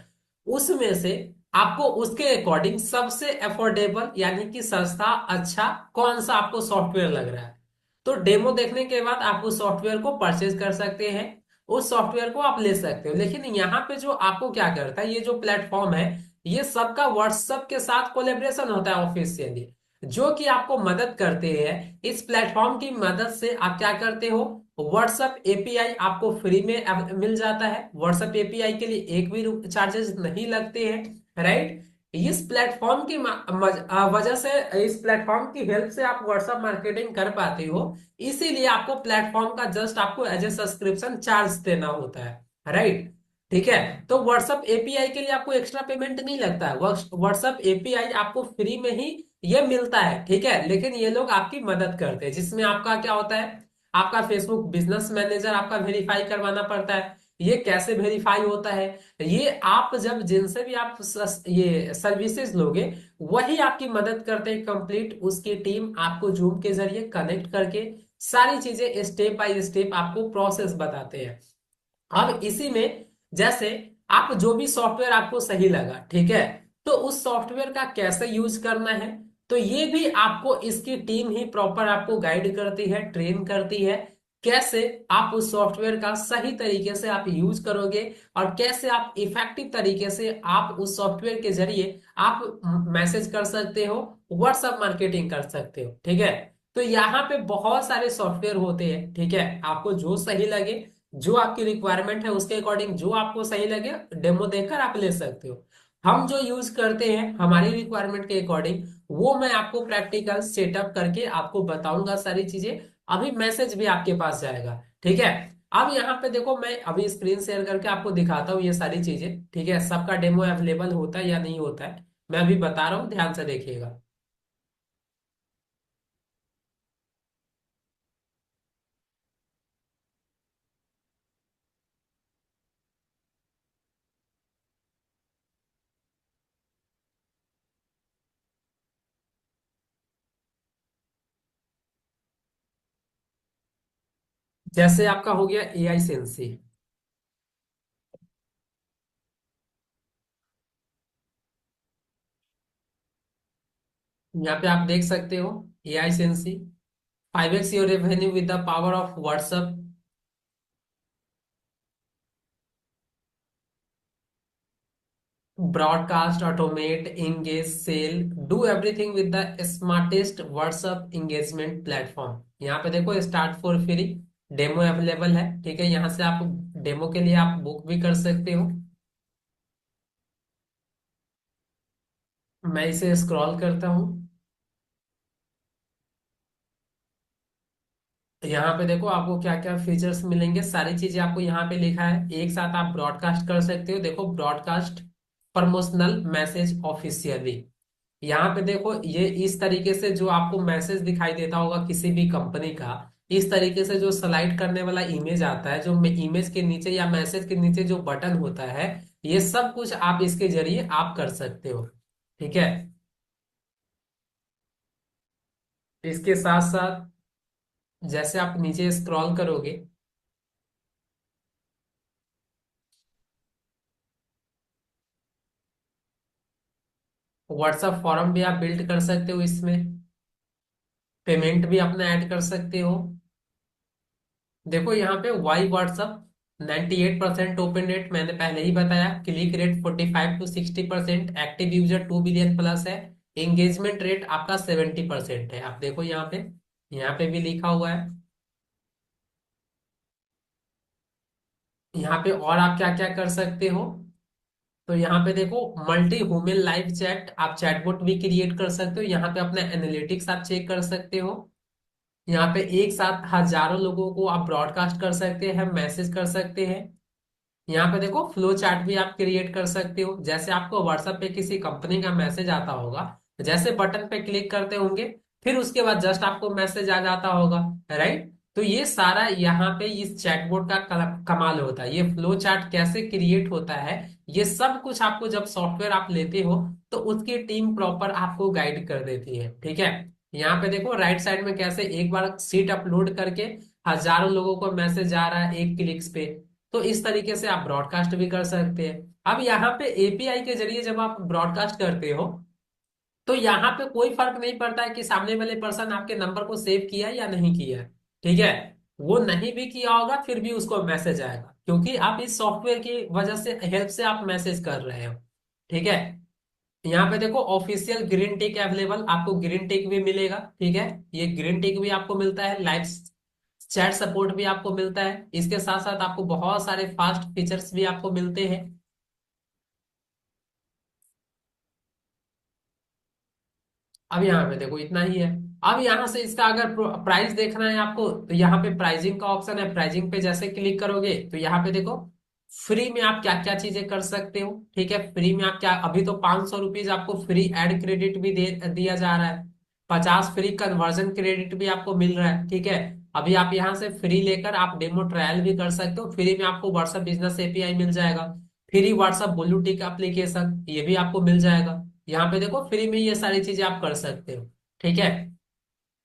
उसमें से आपको उसके अकॉर्डिंग सबसे अफोर्डेबल यानी कि सस्ता अच्छा कौन सा आपको सॉफ्टवेयर लग रहा है, तो डेमो देखने के बाद आप उस सॉफ्टवेयर को परचेज कर सकते हैं, उस सॉफ्टवेयर को आप ले सकते हो। लेकिन यहाँ पे जो आपको क्या करता है, ये जो प्लेटफॉर्म है, ये सबका व्हाट्सएप के साथ कोलेब्रेशन होता है ऑफिशियली, जो कि आपको मदद करते हैं। इस प्लेटफॉर्म की मदद से आप क्या करते हो, व्हाट्सएप एपीआई आपको फ्री में मिल जाता है, व्हाट्सएप एपीआई के लिए एक भी चार्जेस नहीं लगते हैं, राइट। इस प्लेटफॉर्म की वजह से, इस प्लेटफॉर्म की हेल्प से आप व्हाट्सएप मार्केटिंग कर पाते हो। इसीलिए आपको प्लेटफॉर्म का जस्ट आपको एज ए सब्सक्रिप्शन चार्ज देना होता है, राइट। ठीक है, तो व्हाट्सएप एपीआई के लिए आपको एक्स्ट्रा पेमेंट नहीं लगता है, व्हाट्सएप एपीआई आपको फ्री में ही ये मिलता है, ठीक है। लेकिन ये लोग आपकी मदद करते हैं, जिसमें आपका क्या होता है, आपका फेसबुक बिजनेस मैनेजर आपका वेरीफाई करवाना पड़ता है। ये कैसे वेरीफाई होता है, ये आप जब जिनसे भी आप ये सर्विसेज लोगे, वही आपकी मदद करते हैं कंप्लीट, उसकी टीम आपको जूम के जरिए कनेक्ट करके सारी चीजें स्टेप बाय स्टेप आपको प्रोसेस बताते हैं। अब इसी में जैसे आप जो भी सॉफ्टवेयर आपको सही लगा, ठीक है, तो उस सॉफ्टवेयर का कैसे यूज करना है, तो ये भी आपको इसकी टीम ही प्रॉपर आपको गाइड करती है, ट्रेन करती है, कैसे आप उस सॉफ्टवेयर का सही तरीके से आप यूज करोगे, और कैसे आप इफेक्टिव तरीके से आप उस सॉफ्टवेयर के जरिए आप मैसेज कर सकते हो, व्हाट्सएप मार्केटिंग कर सकते हो, ठीक है। तो यहाँ पे बहुत सारे सॉफ्टवेयर होते हैं, ठीक है, आपको जो सही लगे, जो आपकी रिक्वायरमेंट है उसके अकॉर्डिंग जो आपको सही लगे, डेमो देखकर आप ले सकते हो। हम जो यूज करते हैं हमारी रिक्वायरमेंट के अकॉर्डिंग, वो मैं आपको प्रैक्टिकल सेटअप करके आपको बताऊंगा सारी चीजें। अभी मैसेज भी आपके पास जाएगा, ठीक है। अब यहाँ पे देखो, मैं अभी स्क्रीन शेयर करके आपको दिखाता हूँ ये सारी चीजें, ठीक है, सबका डेमो अवेलेबल होता है या नहीं होता है, मैं अभी बता रहा हूँ, ध्यान से देखिएगा। जैसे आपका हो गया एआई सेंसी। यहाँ पे आप देख सकते हो AiSensy, 5x your revenue with the power of WhatsApp, broadcast, automate, engage, sell, do everything with the smartest WhatsApp engagement platform. यहाँ पे देखो start for free, demo available है, ठीक है। यहाँ से आप डेमो के लिए आप बुक भी कर सकते हो। मैं इसे स्क्रॉल करता हूँ। यहाँ पे देखो आपको क्या क्या फीचर्स मिलेंगे, सारी चीजें आपको यहाँ पे लिखा है। एक साथ आप ब्रॉडकास्ट कर सकते हो, देखो ब्रॉडकास्ट प्रमोशनल मैसेज ऑफिशियली। यहाँ पे देखो ये इस तरीके से जो आपको मैसेज दिखाई देता होगा किसी भी कंपनी का, इस तरीके से जो स्लाइड करने वाला इमेज आता है, जो इमेज के नीचे या मैसेज के नीचे जो बटन होता है, ये सब कुछ आप इसके जरिए आप कर सकते हो, ठीक है। इसके साथ साथ जैसे आप नीचे स्क्रॉल करोगे, व्हाट्सएप फॉर्म भी आप बिल्ड कर सकते हो इसमें, पेमेंट भी अपना ऐड कर सकते हो। देखो यहाँ पे वाई व्हाट्सअप 98% ओपन रेट, मैंने पहले ही बताया। Click rate 45 to 60%, active user 2 billion plus है। एंगेजमेंट रेट आपका 70% है। आप देखो यहाँ पे भी लिखा हुआ है। यहाँ पे और आप क्या क्या कर सकते हो, तो यहाँ पे देखो मल्टी ह्यूमन लाइव चैट, आप चैटबॉट भी क्रिएट कर सकते हो। यहाँ पे अपना एनालिटिक्स आप चेक कर सकते हो। यहाँ पे एक साथ हजारों लोगों को आप ब्रॉडकास्ट कर सकते हैं, मैसेज कर सकते हैं। यहाँ पे देखो फ्लो चार्ट भी आप क्रिएट कर सकते हो। जैसे आपको व्हाट्सएप पे किसी कंपनी का मैसेज आता होगा, जैसे बटन पे क्लिक करते होंगे, फिर उसके बाद जस्ट आपको मैसेज आ जाता होगा, राइट। तो ये सारा यहाँ पे इस चैटबॉट का कमाल होता है। ये फ्लो चार्ट कैसे क्रिएट होता है, ये सब कुछ आपको जब सॉफ्टवेयर आप लेते हो तो उसकी टीम प्रॉपर आपको गाइड कर देती है, ठीक है। यहाँ पे देखो राइट साइड में कैसे एक बार सीट अपलोड करके हजारों लोगों को मैसेज आ रहा है एक क्लिक्स पे। तो इस तरीके से आप ब्रॉडकास्ट भी कर सकते हैं। अब यहाँ पे एपीआई के जरिए जब आप ब्रॉडकास्ट करते हो, तो यहाँ पे कोई फर्क नहीं पड़ता है कि सामने वाले पर्सन आपके नंबर को सेव किया है या नहीं किया है, ठीक है। वो नहीं भी किया होगा फिर भी उसको मैसेज आएगा, क्योंकि आप इस सॉफ्टवेयर की वजह से हेल्प से आप मैसेज कर रहे हो, ठीक है। यहाँ पे देखो ऑफिशियल ग्रीन टिक अवेलेबल, आपको ग्रीन टिक भी मिलेगा, ठीक है। ये ग्रीन टिक भी आपको मिलता है, लाइव चैट सपोर्ट भी आपको मिलता है। इसके साथ साथ आपको बहुत सारे फास्ट फीचर्स भी आपको मिलते हैं। अब यहाँ पे देखो इतना ही है। अब यहाँ से इसका अगर प्राइस देखना है आपको, तो यहाँ पे प्राइसिंग का ऑप्शन है। प्राइसिंग पे जैसे क्लिक करोगे तो यहाँ पे देखो फ्री में आप क्या क्या चीजें कर सकते हो, ठीक है। फ्री में आप क्या, अभी तो 500 रुपीज आपको फ्री एड क्रेडिट भी दे दिया जा रहा है। 50 फ्री कन्वर्जन क्रेडिट भी आपको मिल रहा है, ठीक है। अभी आप यहाँ से फ्री लेकर आप डेमो ट्रायल भी कर सकते हो। फ्री में आपको व्हाट्सएप बिजनेस एपीआई मिल जाएगा, free WhatsApp blue tick application ये भी आपको मिल जाएगा। यहाँ पे देखो फ्री में ये सारी चीजें आप कर सकते हो, ठीक है।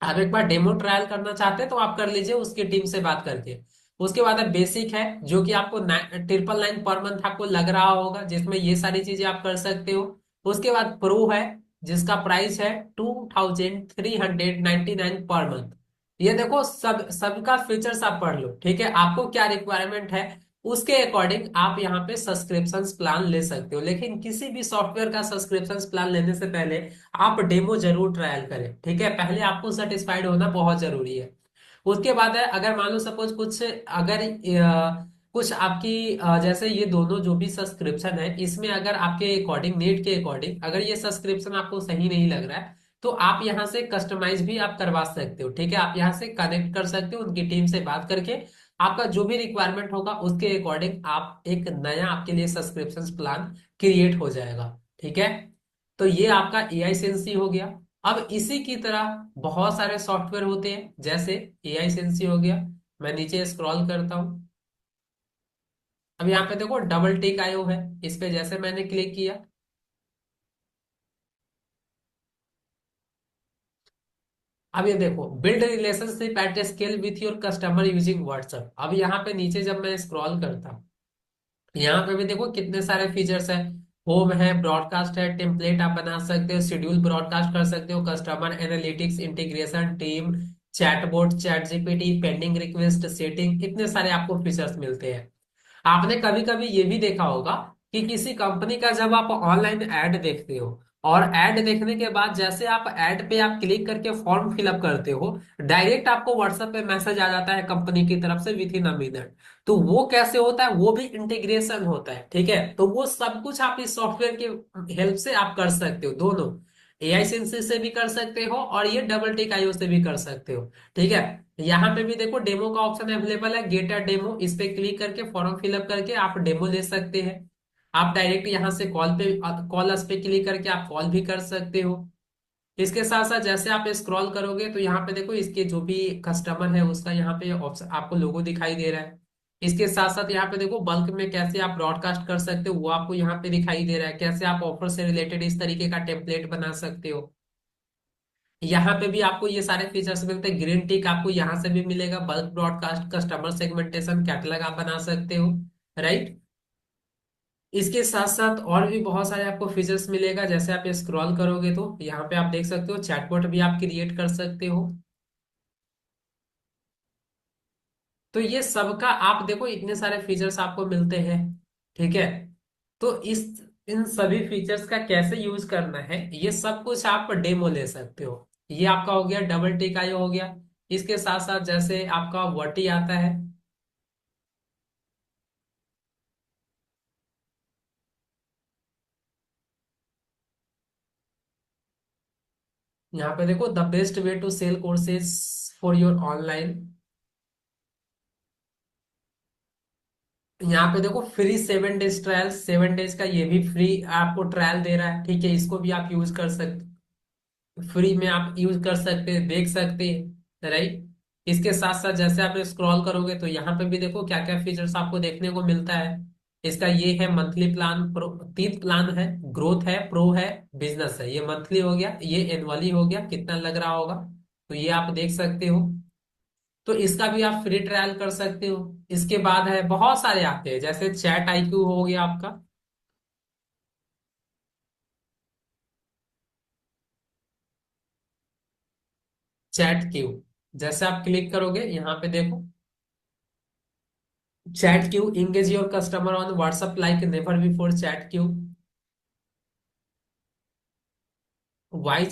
आप एक बार डेमो ट्रायल करना चाहते हैं तो आप कर लीजिए उसकी टीम से बात करके। उसके बाद है बेसिक है, जो कि आपको 999 पर मंथ आपको लग रहा होगा, जिसमें ये सारी चीजें आप कर सकते हो। उसके बाद प्रो है, जिसका प्राइस है 2399 पर मंथ। ये देखो सबका फीचर्स आप पढ़ लो, ठीक है। आपको क्या रिक्वायरमेंट है उसके अकॉर्डिंग आप यहाँ पे सब्सक्रिप्शन प्लान ले सकते हो। लेकिन किसी भी सॉफ्टवेयर का सब्सक्रिप्शन प्लान लेने से पहले आप डेमो जरूर ट्रायल करें, ठीक है। पहले आपको सेटिस्फाइड होना बहुत जरूरी है। उसके बाद है, अगर मान लो सपोज कुछ अगर कुछ आपकी जैसे ये दोनों जो भी सब्सक्रिप्शन है, इसमें अगर आपके अकॉर्डिंग, नीड के अकॉर्डिंग अगर ये सब्सक्रिप्शन आपको सही नहीं लग रहा है, तो आप यहाँ से कस्टमाइज भी आप करवा सकते हो, ठीक है। आप यहाँ से कनेक्ट कर सकते हो उनकी टीम से बात करके। आपका जो भी रिक्वायरमेंट होगा उसके अकॉर्डिंग आप एक नया आपके लिए सब्सक्रिप्शन प्लान क्रिएट हो जाएगा, ठीक है। तो ये आपका एआई सेंसी हो गया। अब इसी की तरह बहुत सारे सॉफ्टवेयर होते हैं, जैसे एआई सेंसी हो गया। मैं नीचे स्क्रॉल करता हूं। अब यहाँ पे देखो डबल टिक आयो है, इस पे जैसे मैंने क्लिक किया, अब ये देखो, build relationship at scale with your customer using WhatsApp. अब यहाँ पे नीचे जब मैं स्क्रॉल करता हूँ, यहाँ पे भी देखो कितने सारे फीचर्स है। होम है, ब्रॉडकास्ट है, टेम्पलेट आप बना सकते हो, शेड्यूल ब्रॉडकास्ट कर सकते हो, customer analytics, integration, team, chatbot, chat GPT, pending request, setting, कितने सारे आपको फीचर्स मिलते हैं। आपने कभी कभी ये भी देखा होगा कि किसी कंपनी का जब आप ऑनलाइन ऐड देखते हो, और ऐड देखने के बाद जैसे आप ऐड पे आप क्लिक करके फॉर्म फिलअप करते हो, डायरेक्ट आपको व्हाट्सएप पे मैसेज आ जाता है कंपनी की तरफ से विथ इन अ मिनट। तो वो कैसे होता है, वो भी इंटीग्रेशन होता है, ठीक है। तो वो सब कुछ आप इस सॉफ्टवेयर के हेल्प से आप कर सकते हो, दोनों एआई सेंसर से भी कर सकते हो और ये डबल टिक आईओ से भी कर सकते हो, ठीक है। यहाँ पे भी देखो डेमो का ऑप्शन अवेलेबल है, गेट अ डेमो, इस पे क्लिक करके फॉर्म फिलअप करके आप डेमो ले सकते हैं। आप डायरेक्ट यहाँ से कॉल अस पे क्लिक करके आप कॉल भी कर सकते हो। इसके साथ साथ जैसे आप स्क्रॉल करोगे तो यहाँ पे देखो इसके जो भी कस्टमर है उसका यहाँ पे ऑप्शन आपको लोगो दिखाई दे रहा है। इसके साथ साथ यहाँ पे देखो बल्क में कैसे आप ब्रॉडकास्ट कर सकते हो वो आपको यहाँ पे दिखाई दे रहा है, कैसे आप ऑफर से रिलेटेड इस तरीके का टेम्पलेट बना सकते हो। यहाँ पे भी आपको ये सारे फीचर्स मिलते हैं, ग्रीन टिक आपको यहाँ से भी मिलेगा, bulk broadcast, customer segmentation, catalogue आप बना सकते हो, राइट। इसके साथ साथ और भी बहुत सारे आपको फीचर्स मिलेगा, जैसे आप स्क्रॉल करोगे तो यहाँ पे आप देख सकते हो चैटबॉट भी आप क्रिएट कर सकते हो। तो ये सबका आप देखो इतने सारे फीचर्स आपको मिलते हैं, ठीक है। तो इस इन सभी फीचर्स का कैसे यूज करना है ये सब कुछ आप डेमो ले सकते हो। ये आपका हो गया डबल टिक आईओ हो गया। इसके साथ साथ जैसे आपका वर्टी आता है, यहाँ पे देखो the best way to sell courses for your online. यहाँ पे देखो फ्री 7 डेज ट्रायल, 7 डेज का ये भी फ्री आपको ट्रायल दे रहा है, ठीक है। इसको भी आप यूज कर सकते, फ्री में आप यूज कर सकते हैं, देख सकते हैं, राइट। इसके साथ साथ जैसे आप स्क्रॉल करोगे तो यहाँ पे भी देखो क्या क्या फीचर्स आपको देखने को मिलता है। इसका ये है मंथली प्लान, प्रो 3 प्लान है, ग्रोथ है, प्रो है, बिजनेस है। ये मंथली हो गया, ये एनुअली हो गया, कितना लग रहा होगा तो ये आप देख सकते हो। तो इसका भी आप फ्री ट्रायल कर सकते हो। इसके बाद है बहुत सारे आते हैं, जैसे चैट आईक्यू हो गया आपका, चैट क्यू। जैसे आप क्लिक करोगे यहाँ पे देखो, chat Q engage your customer on WhatsApp like never before, chat Q. Why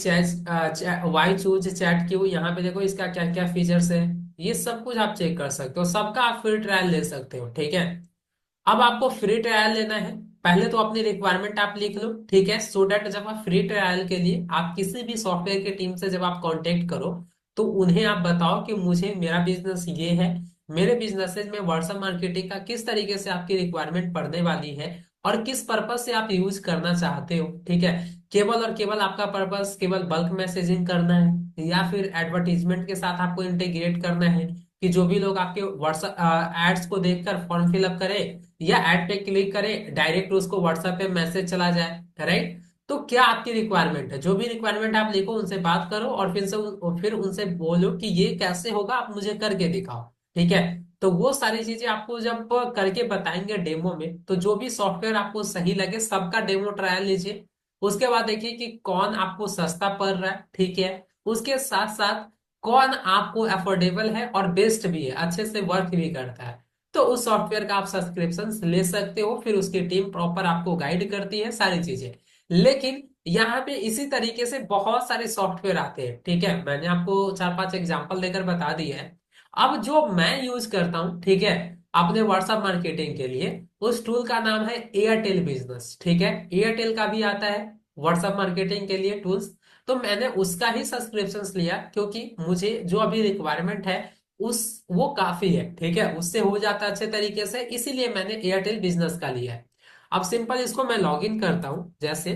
choose chat Q, यहाँ पे देखो इसका क्या क्या फीचर्स है, ये सब कुछ आप चेक कर सकते हो, सबका आप फ्री ट्रायल ले सकते हो, ठीक है। अब आपको फ्री ट्रायल लेना है, पहले तो अपनी रिक्वायरमेंट आप लिख लो, ठीक है, सो दैट जब आप फ्री ट्रायल के लिए आप किसी भी सॉफ्टवेयर की टीम से जब आप कांटेक्ट करो तो उन्हें आप बताओ कि मुझे मेरा बिजनेस ये है, मेरे बिजनेस में व्हाट्सएप मार्केटिंग का किस तरीके से आपकी रिक्वायरमेंट पड़ने वाली है और किस पर्पज से आप यूज करना चाहते हो, ठीक है। केवल और केवल आपका पर्पस केवल बल्क मैसेजिंग करना है या फिर एडवर्टीजमेंट के साथ आपको इंटीग्रेट करना है कि जो भी लोग आपके व्हाट्सएप एड्स को देखकर फॉर्म फिलअप करे या ऐड पे क्लिक करे डायरेक्ट उसको व्हाट्सएप पे मैसेज चला जाए, राइट। तो क्या आपकी रिक्वायरमेंट है, जो भी रिक्वायरमेंट आप लिखो उनसे बात करो और फिर उनसे बोलो कि ये कैसे होगा आप मुझे करके दिखाओ, ठीक है। तो वो सारी चीजें आपको जब करके बताएंगे डेमो में, तो जो भी सॉफ्टवेयर आपको सही लगे सबका डेमो ट्रायल लीजिए। उसके बाद देखिए कि कौन आपको सस्ता पड़ रहा है, ठीक है। उसके साथ साथ कौन आपको अफोर्डेबल है और बेस्ट भी है, अच्छे से वर्क भी करता है, तो उस सॉफ्टवेयर का आप सब्सक्रिप्शन ले सकते हो। फिर उसकी टीम प्रॉपर आपको गाइड करती है सारी चीजें। लेकिन यहाँ पे इसी तरीके से बहुत सारे सॉफ्टवेयर आते हैं, ठीक है, मैंने आपको 4-5 एग्जांपल देकर बता दिया है। अब जो मैं यूज करता हूँ, ठीक है, अपने व्हाट्सएप मार्केटिंग के लिए, उस टूल का नाम है एयरटेल बिजनेस, ठीक है। एयरटेल का भी आता है व्हाट्सएप मार्केटिंग के लिए टूल्स। तो मैंने उसका ही सब्सक्रिप्शन लिया क्योंकि मुझे जो अभी रिक्वायरमेंट है उस वो काफी है, ठीक है, उससे हो जाता है अच्छे तरीके से, इसीलिए मैंने एयरटेल बिजनेस का लिया है। अब सिंपल इसको मैं लॉग इन करता हूं, जैसे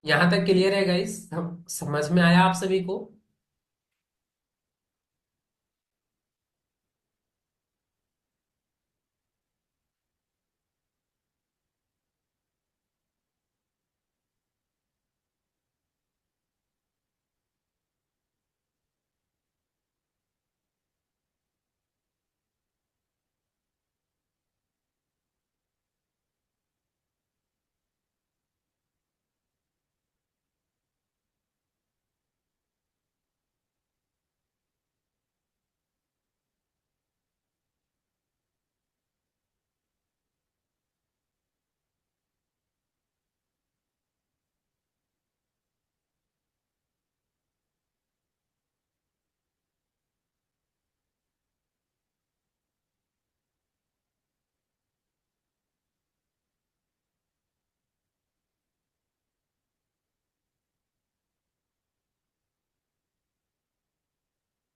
यहां तक क्लियर है गाइस, समझ में आया आप सभी को।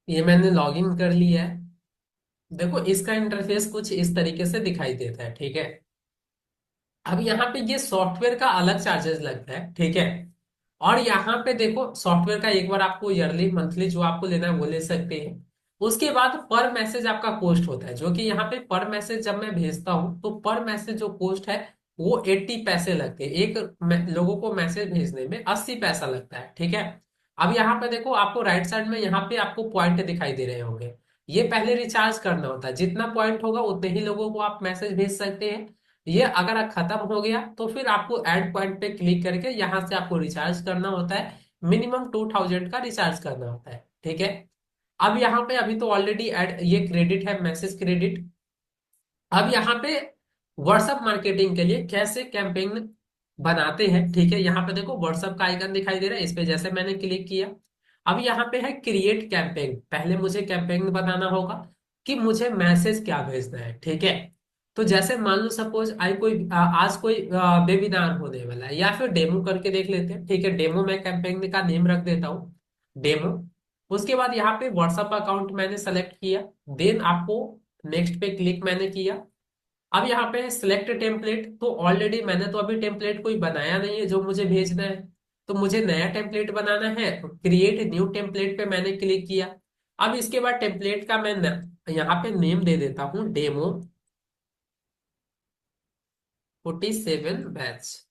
ये मैंने लॉगिन कर लिया है। देखो इसका इंटरफेस कुछ इस तरीके से दिखाई देता है, ठीक है। अब यहाँ पे ये सॉफ्टवेयर का अलग चार्जेस लगता है, ठीक है। और यहाँ पे देखो सॉफ्टवेयर का एक बार आपको ईयरली मंथली जो आपको लेना है वो ले सकते हैं। उसके बाद पर मैसेज आपका कॉस्ट होता है, जो कि यहाँ पे पर मैसेज जब मैं भेजता हूँ तो पर मैसेज जो कॉस्ट है वो 80 पैसे लगते हैं। लोगों को मैसेज भेजने में 80 पैसा लगता है, ठीक है। अब यहाँ पे देखो आपको राइट साइड में यहाँ पे आपको पॉइंट दिखाई दे रहे होंगे। ये पहले रिचार्ज करना होता है, जितना पॉइंट होगा उतने ही लोगों को आप मैसेज भेज सकते हैं। ये अगर खत्म हो गया तो फिर आपको ऐड पॉइंट पे क्लिक करके यहाँ से आपको रिचार्ज करना होता है। मिनिमम 2000 का रिचार्ज करना होता है, ठीक है। अब यहाँ पे अभी तो ऑलरेडी ऐड ये क्रेडिट है, मैसेज क्रेडिट। अब यहाँ पे व्हाट्सएप मार्केटिंग के लिए कैसे कैंपेन बनाते हैं, ठीक है। यहाँ पे देखो व्हाट्सएप का आइकन दिखाई दे रहा है, इस पे जैसे मैंने क्लिक किया। अब यहाँ पे है क्रिएट कैंपेन। पहले मुझे कैंपेन बनाना होगा कि मुझे मैसेज क्या भेजना है, ठीक है। तो जैसे मान लो सपोज आज कोई वेबिनार होने वाला है, या फिर डेमो करके देख लेते हैं, ठीक है। डेमो मैं कैंपेन का नेम रख देता हूँ, डेमो। उसके बाद यहाँ पे व्हाट्सएप अकाउंट मैंने सेलेक्ट किया। देन आपको नेक्स्ट पे क्लिक मैंने किया। अब यहाँ पे सिलेक्ट टेम्पलेट, तो ऑलरेडी मैंने तो अभी टेम्पलेट कोई बनाया नहीं है जो मुझे भेजना है। तो मुझे नया टेम्पलेट बनाना है, तो क्रिएट न्यू टेम्पलेट पे मैंने क्लिक किया। अब इसके बाद टेम्पलेट का मैं यहाँ पे नेम दे देता हूँ, Demo47 बैच।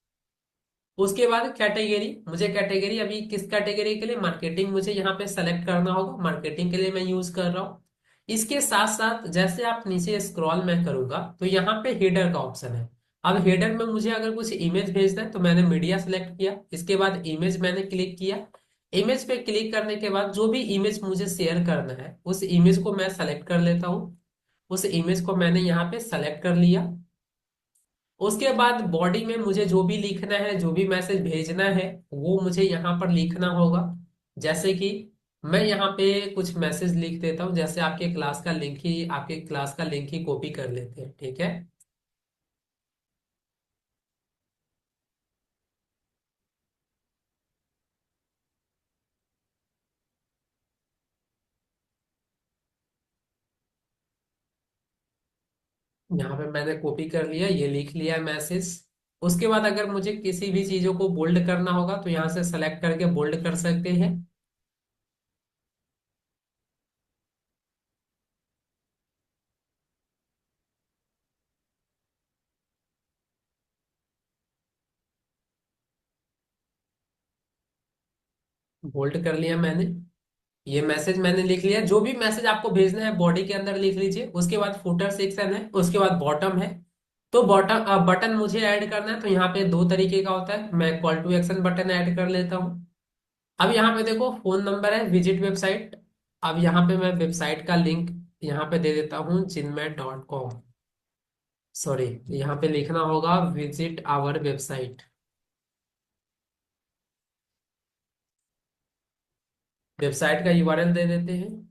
उसके बाद कैटेगरी, मुझे कैटेगरी अभी किस कैटेगरी के लिए, मार्केटिंग मुझे यहाँ पे सेलेक्ट करना होगा, मार्केटिंग के लिए मैं यूज कर रहा हूँ। इसके साथ साथ जैसे आप नीचे स्क्रॉल मैं करूंगा तो यहाँ पे हेडर का ऑप्शन है। अब हेडर में मुझे अगर कुछ इमेज भेजना है तो मैंने मीडिया सेलेक्ट किया, इसके बाद इमेज मैंने क्लिक किया। इमेज पे क्लिक करने के बाद जो भी इमेज मुझे शेयर करना है उस इमेज को मैं सेलेक्ट कर लेता हूँ। उस इमेज को मैंने यहाँ पे सेलेक्ट कर लिया। उसके बाद बॉडी में मुझे जो भी लिखना है, जो भी मैसेज भेजना है वो मुझे यहाँ पर लिखना होगा। जैसे कि मैं यहाँ पे कुछ मैसेज लिख देता हूँ, जैसे आपके क्लास का लिंक ही कॉपी कर लेते हैं, ठीक है। यहाँ पे मैंने कॉपी कर लिया, ये लिख लिया मैसेज। उसके बाद अगर मुझे किसी भी चीजों को बोल्ड करना होगा तो यहाँ से सेलेक्ट करके बोल्ड कर सकते हैं। बोल्ड कर लिया मैंने। ये मैसेज मैंने लिख लिया, जो भी मैसेज आपको भेजना है बॉडी के अंदर लिख लीजिए। उसके बाद फुटर सेक्शन है, उसके बाद बॉटम है। तो बॉटम बटन मुझे ऐड करना है, तो यहाँ पे दो तरीके का होता है, मैं call to action button add कर लेता हूँ। अब यहाँ पे देखो फोन नंबर है, विजिट वेबसाइट। अब यहाँ पे मैं वेबसाइट का लिंक यहाँ पे दे देता हूँ, jinmat.com। सॉरी, यहाँ पे लिखना होगा विजिट आवर वेबसाइट। वेबसाइट का यूआरएल दे देते हैं।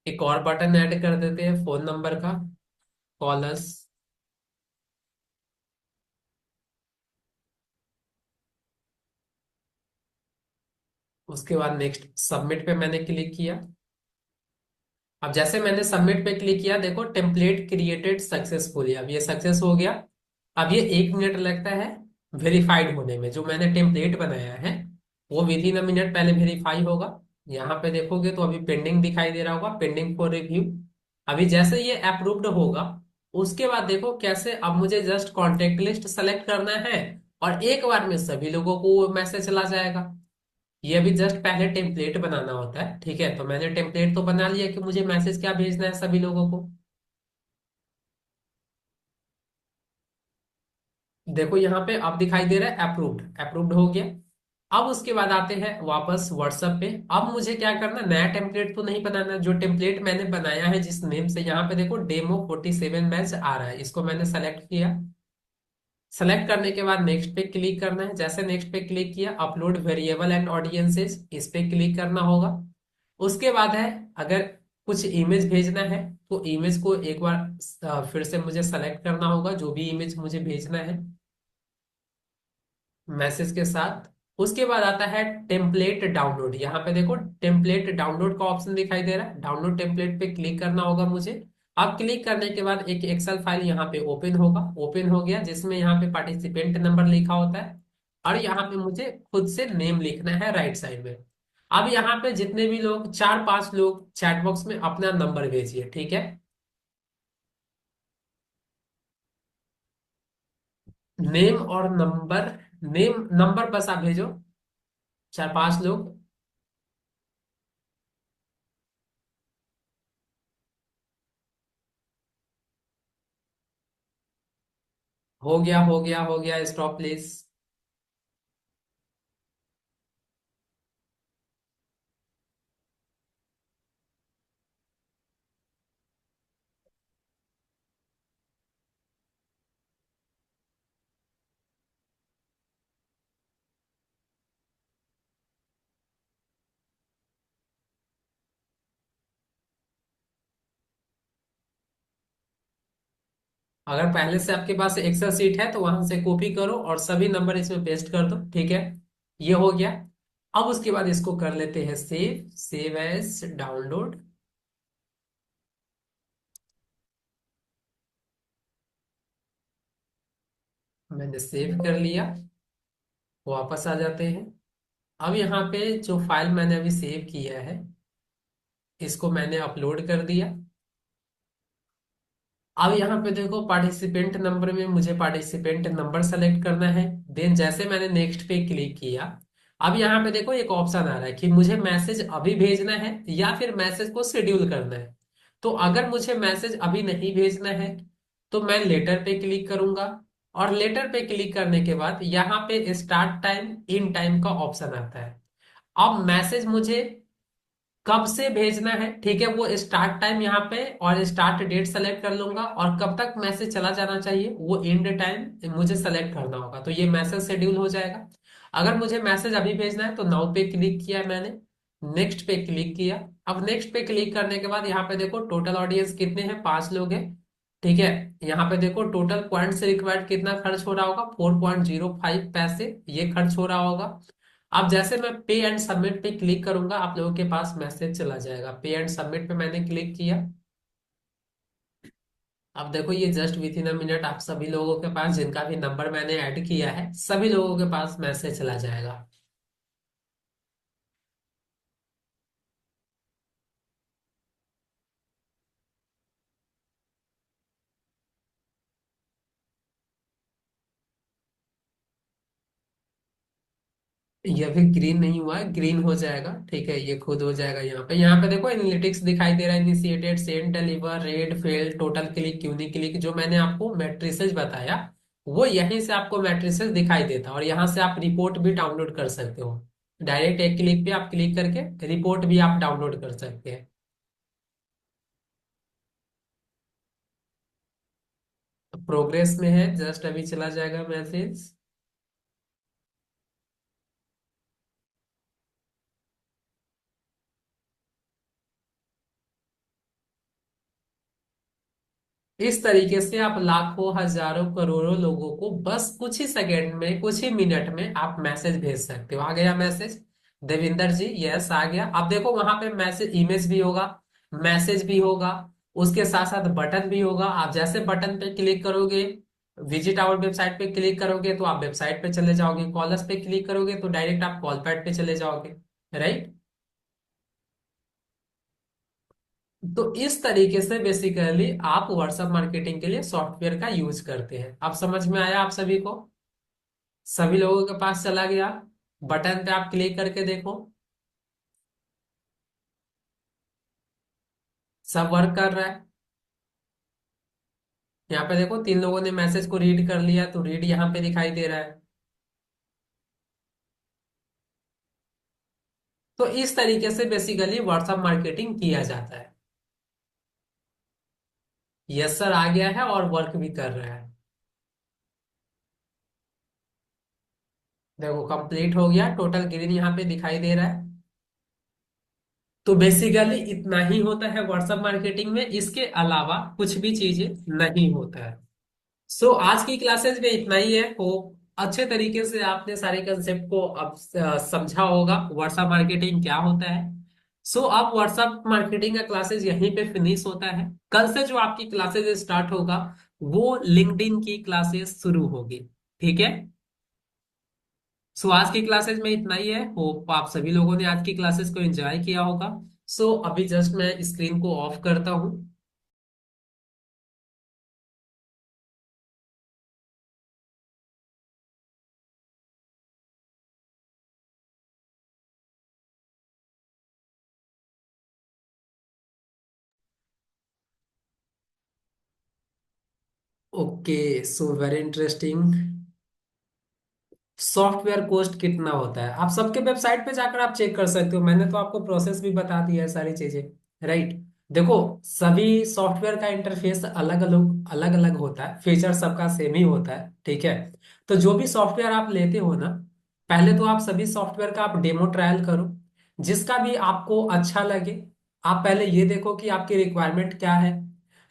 एक और बटन ऐड कर देते हैं फोन नंबर का, कॉलर्स। उसके बाद नेक्स्ट सबमिट पे मैंने क्लिक किया। अब जैसे मैंने सबमिट पे क्लिक किया, देखो टेम्पलेट क्रिएटेड सक्सेसफुली, अब ये सक्सेस हो गया। अब ये 1 मिनट लगता है वेरीफाइड होने में। जो मैंने टेम्पलेट बनाया है वो विद इन अ मिनट पहले वेरीफाई होगा। यहाँ पे देखोगे तो अभी पेंडिंग दिखाई दे रहा होगा, पेंडिंग फॉर रिव्यू। अभी जैसे ये अप्रूव्ड होगा उसके बाद देखो कैसे, अब मुझे जस्ट कॉन्टेक्ट लिस्ट सेलेक्ट करना है और एक बार में सभी लोगों को मैसेज चला जाएगा। ये अभी जस्ट पहले टेम्पलेट बनाना होता है, ठीक है। तो मैंने टेम्पलेट तो बना लिया कि मुझे मैसेज क्या भेजना है सभी लोगों को। देखो यहाँ पे अब दिखाई दे रहा है अप्रूव्ड, अप्रूव्ड हो गया। अब उसके बाद आते हैं वापस व्हाट्सएप पे। अब मुझे क्या करना, नया टेम्पलेट तो नहीं बनाना, जो टेम्पलेट मैंने बनाया है जिस नेम से, यहाँ पे देखो Demo47 बैच आ रहा है, इसको मैंने सेलेक्ट किया। सेलेक्ट करने के बाद नेक्स्ट पे क्लिक करना है। जैसे नेक्स्ट पे क्लिक किया, अपलोड वेरिएबल एंड ऑडियंसेस, इस पे क्लिक करना होगा। उसके बाद है, अगर कुछ इमेज भेजना है तो इमेज को एक बार फिर से मुझे सेलेक्ट करना होगा, जो भी इमेज मुझे भेजना है मैसेज के साथ। उसके बाद आता है टेम्पलेट डाउनलोड। यहाँ पे देखो टेम्पलेट डाउनलोड का ऑप्शन दिखाई दे रहा है, डाउनलोड टेम्पलेट पे क्लिक करना होगा मुझे। अब क्लिक करने के बाद एक एक्सेल फाइल यहाँ पे ओपन होगा, ओपन हो गया, जिसमें यहाँ पे पार्टिसिपेंट नंबर लिखा होता है और यहाँ पे मुझे खुद से नेम लिखना है राइट साइड में। अब यहाँ पे जितने भी लोग, 4-5 लोग चैट बॉक्स में अपना नंबर भेजिए, ठीक है। नेम और नंबर, नेम नंबर बस आप भेजो, 4-5 लोग। हो गया, हो गया, हो गया, स्टॉप प्लीज। अगर पहले से आपके पास एक्सेल सीट है तो वहां से कॉपी करो और सभी नंबर इसमें पेस्ट कर दो, ठीक है। ये हो गया। अब उसके बाद इसको कर लेते हैं सेव, सेव एज डाउनलोड। मैंने सेव कर लिया। वापस आ जाते हैं। अब यहाँ पे जो फाइल मैंने अभी सेव किया है, इसको मैंने अपलोड कर दिया। अब यहाँ पे देखो पार्टिसिपेंट नंबर में मुझे पार्टिसिपेंट नंबर सेलेक्ट करना है। देन जैसे मैंने नेक्स्ट पे क्लिक किया, अब यहाँ पे देखो एक ऑप्शन आ रहा है कि मुझे मैसेज अभी भेजना है या फिर मैसेज को शेड्यूल करना है। तो अगर मुझे मैसेज अभी नहीं भेजना है तो मैं लेटर पे क्लिक करूंगा। और लेटर पे क्लिक करने के बाद यहाँ पे स्टार्ट टाइम इन टाइम का ऑप्शन आता है। अब मैसेज मुझे कब से भेजना है, ठीक है, वो स्टार्ट टाइम यहाँ पे और स्टार्ट डेट सेलेक्ट कर लूंगा, और कब तक मैसेज चला जाना चाहिए वो एंड टाइम मुझे सेलेक्ट करना होगा, तो ये मैसेज शेड्यूल हो जाएगा। अगर मुझे मैसेज अभी भेजना है तो नाउ पे क्लिक किया मैंने, नेक्स्ट पे क्लिक किया। अब नेक्स्ट पे क्लिक करने के बाद यहाँ पे देखो टोटल ऑडियंस कितने हैं, 5 लोग हैं, ठीक है। यहाँ पे देखो टोटल पॉइंट से रिक्वायर्ड कितना खर्च हो रहा होगा, 4.05 पैसे ये खर्च हो रहा होगा। अब जैसे मैं पे एंड सबमिट पे क्लिक करूंगा, आप लोगों के पास मैसेज चला जाएगा। पे एंड सबमिट पे मैंने क्लिक किया। अब देखो ये just with in a minute आप सभी लोगों के पास, जिनका भी नंबर मैंने ऐड किया है, सभी लोगों के पास मैसेज चला जाएगा। ये अभी ग्रीन नहीं हुआ है, ग्रीन हो जाएगा, ठीक है, ये खुद हो जाएगा। यहाँ पे देखो एनालिटिक्स दिखाई दे रहा है, initiated, send, deliver, red, fail, total click, unique click, जो मैंने आपको मैट्रिसेस बताया वो यहीं से आपको मैट्रिसेस दिखाई देता है। और यहाँ से आप रिपोर्ट भी डाउनलोड कर सकते हो। डायरेक्ट एक क्लिक पे आप क्लिक करके रिपोर्ट भी आप डाउनलोड कर सकते हैं। प्रोग्रेस में है, जस्ट अभी चला जाएगा मैसेज। इस तरीके से आप लाखों हजारों करोड़ों लोगों को बस कुछ ही सेकंड में, कुछ ही मिनट में आप मैसेज भेज सकते हो। आ गया मैसेज देविंदर जी, यस आ गया। अब देखो वहां पे मैसेज, इमेज भी होगा, मैसेज भी होगा, उसके साथ साथ बटन भी होगा। आप जैसे बटन पे क्लिक करोगे, विजिट आवर वेबसाइट पे क्लिक करोगे तो आप वेबसाइट पे चले जाओगे, कॉलर्स पे क्लिक करोगे तो डायरेक्ट आप कॉल पैड पे चले जाओगे, राइट। तो इस तरीके से बेसिकली आप व्हाट्सएप मार्केटिंग के लिए सॉफ्टवेयर का यूज करते हैं। अब समझ में आया आप सभी को? सभी लोगों के पास चला गया। बटन पे आप क्लिक करके देखो, सब वर्क कर रहा है। यहाँ पे देखो 3 लोगों ने मैसेज को रीड कर लिया, तो रीड यहाँ पे दिखाई दे रहा है। तो इस तरीके से बेसिकली व्हाट्सएप मार्केटिंग किया जाता है। यस सर, आ गया है और वर्क भी कर रहा है। देखो कंप्लीट हो गया, टोटल ग्रीन यहाँ पे दिखाई दे रहा है। तो बेसिकली इतना ही होता है व्हाट्सएप मार्केटिंग में, इसके अलावा कुछ भी चीजें नहीं होता है। सो आज की क्लासेस में इतना ही है। होप अच्छे तरीके से आपने सारे कंसेप्ट को अब समझा होगा व्हाट्सएप मार्केटिंग क्या होता है। सो अब व्हाट्सएप मार्केटिंग का क्लासेस यहीं पे फिनिश होता है। कल से जो आपकी क्लासेस स्टार्ट होगा वो लिंक्डइन की क्लासेस शुरू होगी। ठीक है। सो आज की क्लासेस में इतना ही है। होप आप सभी लोगों ने आज की क्लासेस को एंजॉय किया होगा। सो अभी जस्ट मैं स्क्रीन को ऑफ करता हूँ। Okay, so very interesting. Software cost कितना होता है आप सबके वेबसाइट पे जाकर आप चेक कर सकते हो। मैंने तो आपको प्रोसेस भी बता दिया है सारी चीजें। राइट। देखो, सभी सॉफ्टवेयर का इंटरफेस अलग अलग होता है, फीचर सबका सेम ही होता है। ठीक है। तो जो भी सॉफ्टवेयर आप लेते हो ना, पहले तो आप सभी सॉफ्टवेयर का आप डेमो ट्रायल करो। जिसका भी आपको अच्छा लगे, आप पहले ये देखो कि आपकी रिक्वायरमेंट क्या है।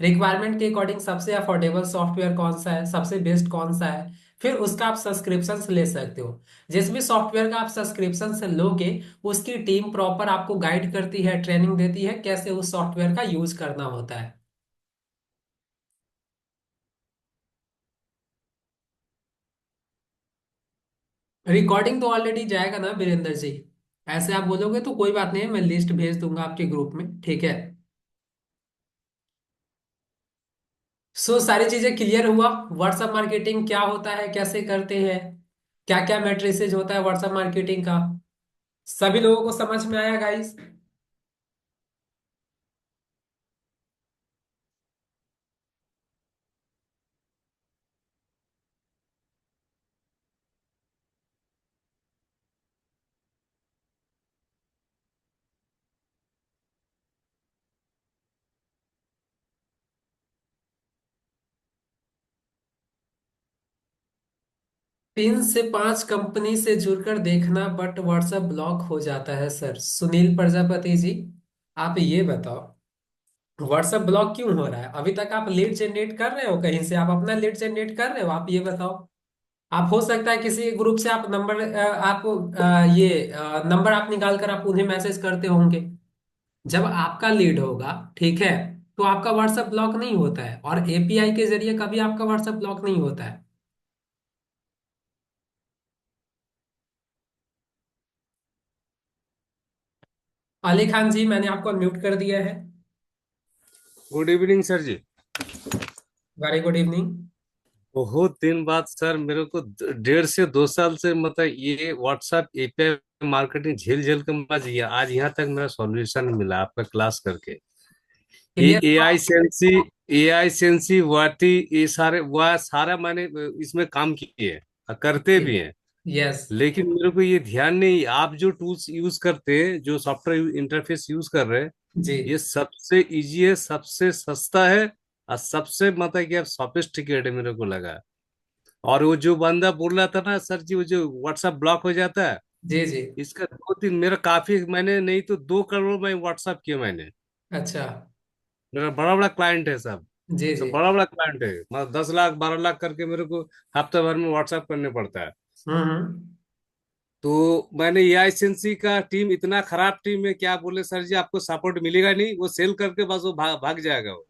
रिक्वायरमेंट के अकॉर्डिंग सबसे अफोर्डेबल सॉफ्टवेयर कौन सा है, सबसे बेस्ट कौन सा है, फिर उसका आप सब्सक्रिप्शन ले सकते हो। जिस भी सॉफ्टवेयर का आप सब्सक्रिप्शन से लोगे, उसकी टीम प्रॉपर आपको गाइड करती है, ट्रेनिंग देती है कैसे उस सॉफ्टवेयर का यूज करना होता है। रिकॉर्डिंग तो ऑलरेडी जाएगा ना वीरेंद्र जी। ऐसे आप बोलोगे तो कोई बात नहीं, मैं लिस्ट भेज दूंगा आपके ग्रुप में। ठीक है। सो सारी चीजें क्लियर हुआ। व्हाट्सएप मार्केटिंग क्या होता है, कैसे करते हैं, क्या क्या मैट्रिसेज होता है व्हाट्सएप मार्केटिंग का, सभी लोगों को समझ में आया गाइस? 3 से 5 कंपनी से जुड़कर देखना बट व्हाट्सएप ब्लॉक हो जाता है सर। सुनील प्रजापति जी, आप ये बताओ व्हाट्सएप ब्लॉक क्यों हो रहा है? अभी तक आप लीड जनरेट कर रहे हो कहीं से, आप अपना लीड जनरेट कर रहे हो? आप ये बताओ। आप हो सकता है किसी ग्रुप से आप नंबर ये नंबर आप निकाल कर आप उन्हें मैसेज करते होंगे। जब आपका लीड होगा, ठीक है, तो आपका व्हाट्सएप ब्लॉक नहीं होता है, और एपीआई के जरिए कभी आपका व्हाट्सएप ब्लॉक नहीं होता है। अली खान जी, मैंने आपको म्यूट कर दिया है। Good evening sir ji. Very good evening. बहुत दिन बाद सर मेरे को 1.5 से 2 साल से मतलब ये व्हाट्सएप एपीआई मार्केटिंग झेल झेल के मज गया। आज यहाँ तक मेरा सॉल्यूशन मिला आपका क्लास करके। ये क्लियर हुआ? एआई सेंसी वाटी ये सारे वह सारा मैंने इसमें काम किए हैं और करते भी हैं। यस। लेकिन मेरे को ये ध्यान नहीं, आप जो टूल्स यूज करते हैं, जो सॉफ्टवेयर इंटरफेस यूज कर रहे हैं, जी ये सबसे इजी है, सबसे सस्ता है और सबसे मतलब कि सोफिस्टिकेटेड मेरे को लगा। और वो जो बंदा बोल रहा था ना सर जी, वो जो व्हाट्सएप ब्लॉक हो जाता है, जी जी। इसका 2 3 मेरा काफी, मैंने नहीं तो 2 करोड़ में व्हाट्सएप किया मैंने। अच्छा। मेरा बड़ा बड़ा क्लाइंट है सब। जी सब जी। बड़ा बड़ा क्लाइंट है, मतलब 10 लाख 12 लाख करके मेरे को हफ्ते भर में व्हाट्सएप करने पड़ता है। हम्म। तो मैंने एआई एजेंसी का टीम इतना खराब टीम है, क्या बोले सर जी, आपको सपोर्ट मिलेगा नहीं, वो सेल करके बस वो भाग जाएगा वो।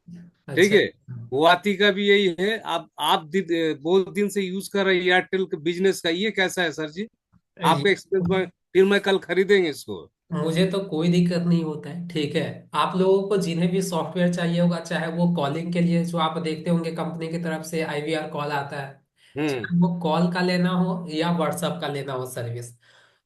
ठीक अच्छा। है। वाती का भी यही है। बहुत दिन से यूज कर रहे हैं एयरटेल के बिजनेस का, ये कैसा है सर जी? ये आपका एक्सपीरियंस में फिर मैं कल खरीदेंगे इसको। मुझे तो कोई दिक्कत नहीं होता है। ठीक है। आप लोगों को जिन्हें भी सॉफ्टवेयर चाहिए होगा, चाहे वो कॉलिंग के लिए जो आप देखते होंगे कंपनी की तरफ से आईवीआर कॉल आता है, हम्म। चाहे वो कॉल का लेना हो या व्हाट्सएप का लेना हो सर्विस,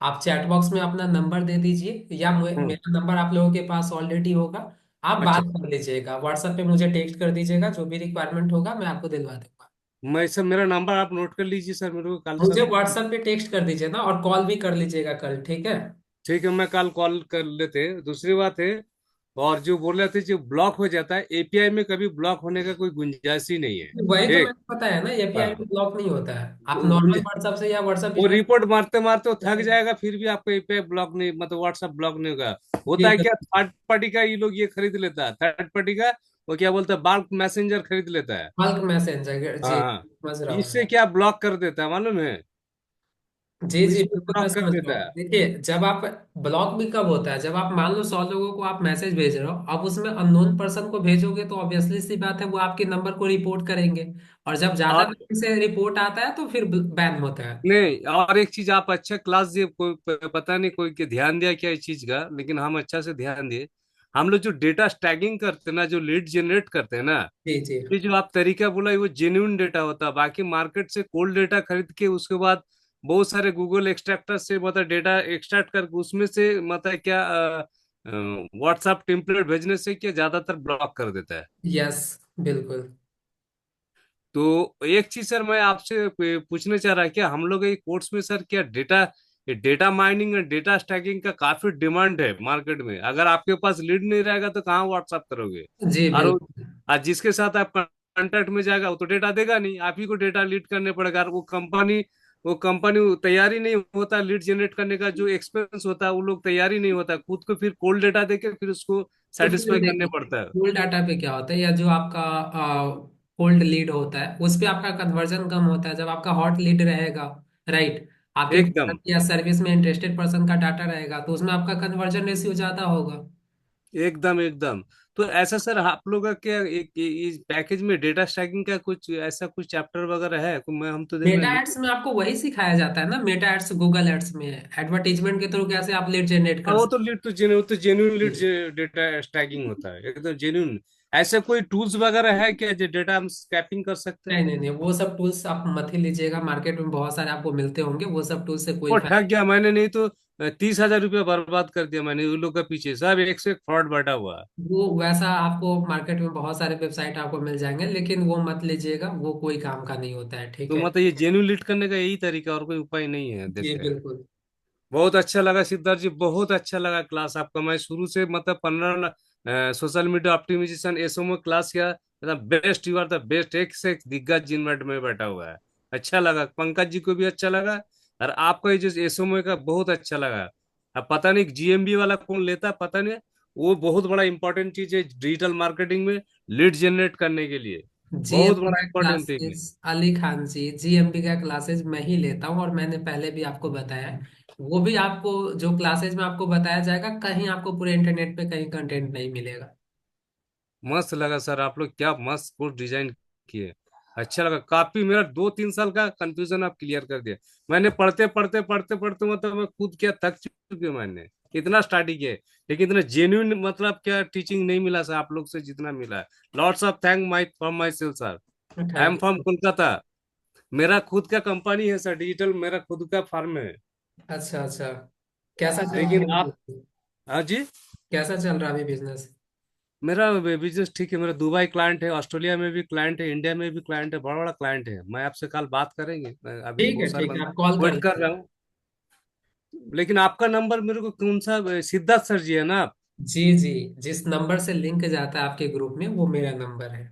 आप चैट बॉक्स में अपना नंबर दे दीजिए, या हम्म। मेरा नंबर आप लोगों के पास ऑलरेडी होगा। आप अच्छा। बात कर लीजिएगा, व्हाट्सएप पे मुझे टेक्स्ट कर दीजिएगा, जो भी रिक्वायरमेंट होगा मैं आपको दिलवा दूंगा। मैं सर, मेरा नंबर आप नोट कर लीजिए सर मेरे को कल मुझे सर। व्हाट्सएप पे टेक्स्ट कर दीजिए ना, और कॉल भी कर लीजिएगा कल। ठीक है। ठीक है, मैं कल कॉल कर लेते हैं। दूसरी बात है, और जो बोल रहे थे जो ब्लॉक हो जाता है, एपीआई में कभी ब्लॉक होने का कोई गुंजाइश ही नहीं है। वही तो ठीक। मैंने पता है ना, एपीआई हाँ। में ब्लॉक नहीं होता है, आप नॉर्मल गुंज व्हाट्सएप से या व्हाट्सएप वो बिजनेस। रिपोर्ट मारते मारते वो थक जाएगा, फिर भी आपको एपीआई ब्लॉक नहीं, मतलब व्हाट्सएप ब्लॉक नहीं होगा। होता जी है क्या, थर्ड पार्टी का ये लोग ये खरीद लेता है, थर्ड पार्टी का वो क्या बोलता है, बल्क मैसेंजर खरीद लेता है। बल्क मैसेंजर, हाँ जी हाँ। समझ रहा हूँ इससे मैं। क्या ब्लॉक कर देता है मालूम है। जी जी इसमें बिल्कुल मैं ब्लॉक कर समझ रहा देता हूँ। है। देखिए जब आप, ब्लॉक भी कब होता है जब आप मान लो 100 लोगों को आप मैसेज भेज रहे हो, अब उसमें अननोन पर्सन को भेजोगे तो ऑब्वियसली सी बात है वो आपके नंबर को रिपोर्ट करेंगे, और जब ज्यादा और नंबर से रिपोर्ट आता है तो फिर बैन होता है। नहीं, और एक चीज आप अच्छा क्लास दिए, कोई पता नहीं कोई के ध्यान दिया क्या इस चीज का, लेकिन हम अच्छा से ध्यान दिए। हम लोग जो डेटा स्टैगिंग करते हैं ना, जो लीड जनरेट करते हैं ना, जी जी। ये जो आप तरीका बोला, वो जेन्युइन डेटा होता है। बाकी मार्केट से कोल्ड डेटा खरीद के उसके बाद बहुत सारे गूगल एक्सट्रैक्टर से मतलब डेटा एक्सट्रैक्ट करके उसमें से मतलब क्या व्हाट्सएप टेम्पलेट भेजने से क्या ज्यादातर ब्लॉक कर देता है। यस बिल्कुल। तो एक चीज सर मैं आपसे पूछना चाह रहा क्या, हम लोग ये कोर्स में सर क्या डेटा, ये डेटा माइनिंग और डेटा स्टैकिंग का काफी डिमांड है मार्केट में। अगर आपके पास लीड नहीं रहेगा तो कहाँ व्हाट्सअप करोगे। जी और बिल्कुल। आज जिसके साथ आप कांटेक्ट में जाएगा वो तो डेटा देगा नहीं, आप ही को डेटा लीड करने पड़ेगा। और वो कंपनी तैयारी नहीं होता लीड जनरेट करने का, जो एक्सपेंस होता है वो लोग तैयारी नहीं होता खुद को फिर कोल्ड डेटा देके फिर उसको तो फिर सेटिस्फाई करने देखिए पड़ता है। कोल्ड डाटा पे क्या होता है, या जो आपका कोल्ड लीड होता है उस पे आपका कन्वर्जन कम होता है। जब आपका हॉट लीड रहेगा, राइट, आपके एकदम प्रोडक्ट या सर्विस में इंटरेस्टेड पर्सन का डाटा रहेगा तो उसमें आपका कन्वर्जन रेशियो ज्यादा होगा। एकदम एकदम। तो ऐसा सर आप लोग का क्या एक इस पैकेज में डेटा स्टैकिंग का कुछ ऐसा कुछ चैप्टर वगैरह है, मैं हम तो देख रहे मेटा हैं। एड्स में आपको वही सिखाया जाता है ना, मेटा एड्स गूगल एड्स में एडवर्टीजमेंट के थ्रू कैसे आप लीड जनरेट हाँ कर वो तो सकते लीड तो जेन्युइन, तो जेन्युइन लीड हैं। डेटा स्टैकिंग होता है एकदम जेन्युइन। ऐसे कोई टूल्स वगैरह है क्या जो डेटा हम स्क्रैपिंग कर सकते हैं। नहीं नहीं नहीं, वो सब टूल्स आप मत ही लीजिएगा, मार्केट में बहुत सारे आपको मिलते होंगे, वो सब टूल से कोई वो फायदा। ठग गया मैंने, नहीं तो 30,000 रुपया बर्बाद कर दिया मैंने उन लोग के पीछे, सब एक से एक फ्रॉड बैठा हुआ है। वो वैसा आपको मार्केट में बहुत सारे वेबसाइट आपको मिल जाएंगे, लेकिन वो मत लीजिएगा, वो कोई काम का नहीं होता है, ठीक तो है। मतलब ये जेन्युइन लीड करने का यही तरीका, और कोई उपाय नहीं है जी देखते हैं। बिल्कुल। बहुत अच्छा लगा सिद्धार्थ जी, बहुत अच्छा लगा क्लास आपका। मैं शुरू से मतलब 15 social media optimization SOMO class किया, मतलब best, you are the best, एक से एक दिग्गज जिनमें में बैठा हुआ है। अच्छा लगा, पंकज जी को भी अच्छा लगा, और आपका ये जो एसओएमओ का बहुत अच्छा लगा। अब पता नहीं जीएमबी वाला कौन लेता पता नहीं, वो बहुत बड़ा इंपॉर्टेंट चीज है डिजिटल मार्केटिंग में, लीड जनरेट करने के लिए बहुत जीएमबी बड़ा का इंपॉर्टेंट थिंग है। क्लासेस, अली खान जी, जीएमबी का क्लासेस मैं ही लेता हूँ, और मैंने पहले भी आपको बताया है। वो भी आपको जो क्लासेस में आपको बताया जाएगा, कहीं आपको पूरे इंटरनेट पे कहीं कंटेंट नहीं मिलेगा। मस्त लगा सर, आप लोग क्या मस्त कोर्स डिजाइन किए। अच्छा लगा काफी, मेरा 2-3 साल का कंफ्यूजन आप क्लियर कर दिया। मैंने पढ़ते पढ़ते पढ़ते पढ़ते मतलब मैं खुद क्या थक चुके हूं। मैंने इतना स्टडी किया लेकिन इतना जेन्युइन मतलब क्या टीचिंग नहीं मिला सर आप लोग से जितना मिला है। Lots of thank my from my self sir. I am thank from you. Kolkata. मेरा खुद का कंपनी है सर डिजिटल, मेरा खुद का फार्म है। अच्छा अच्छा। कैसा चल रहा लेकिन आप, है? हाँ जी, कैसा चल रहा है अभी बिजनेस? मेरा बिजनेस ठीक है। मेरा दुबई क्लाइंट है, ऑस्ट्रेलिया में भी क्लाइंट है, इंडिया में भी क्लाइंट है, बड़ा बड़ा क्लाइंट है। मैं आपसे कल बात करेंगे, मैं अभी बहुत सारे ठीक है बंद आप कॉल कर वेट कर रहा लीजिए। हूँ। लेकिन आपका नंबर मेरे को कौन सा, सिद्धार्थ सर जी है ना आप। जी जी, जिस नंबर से लिंक जाता है आपके ग्रुप में वो मेरा नंबर है।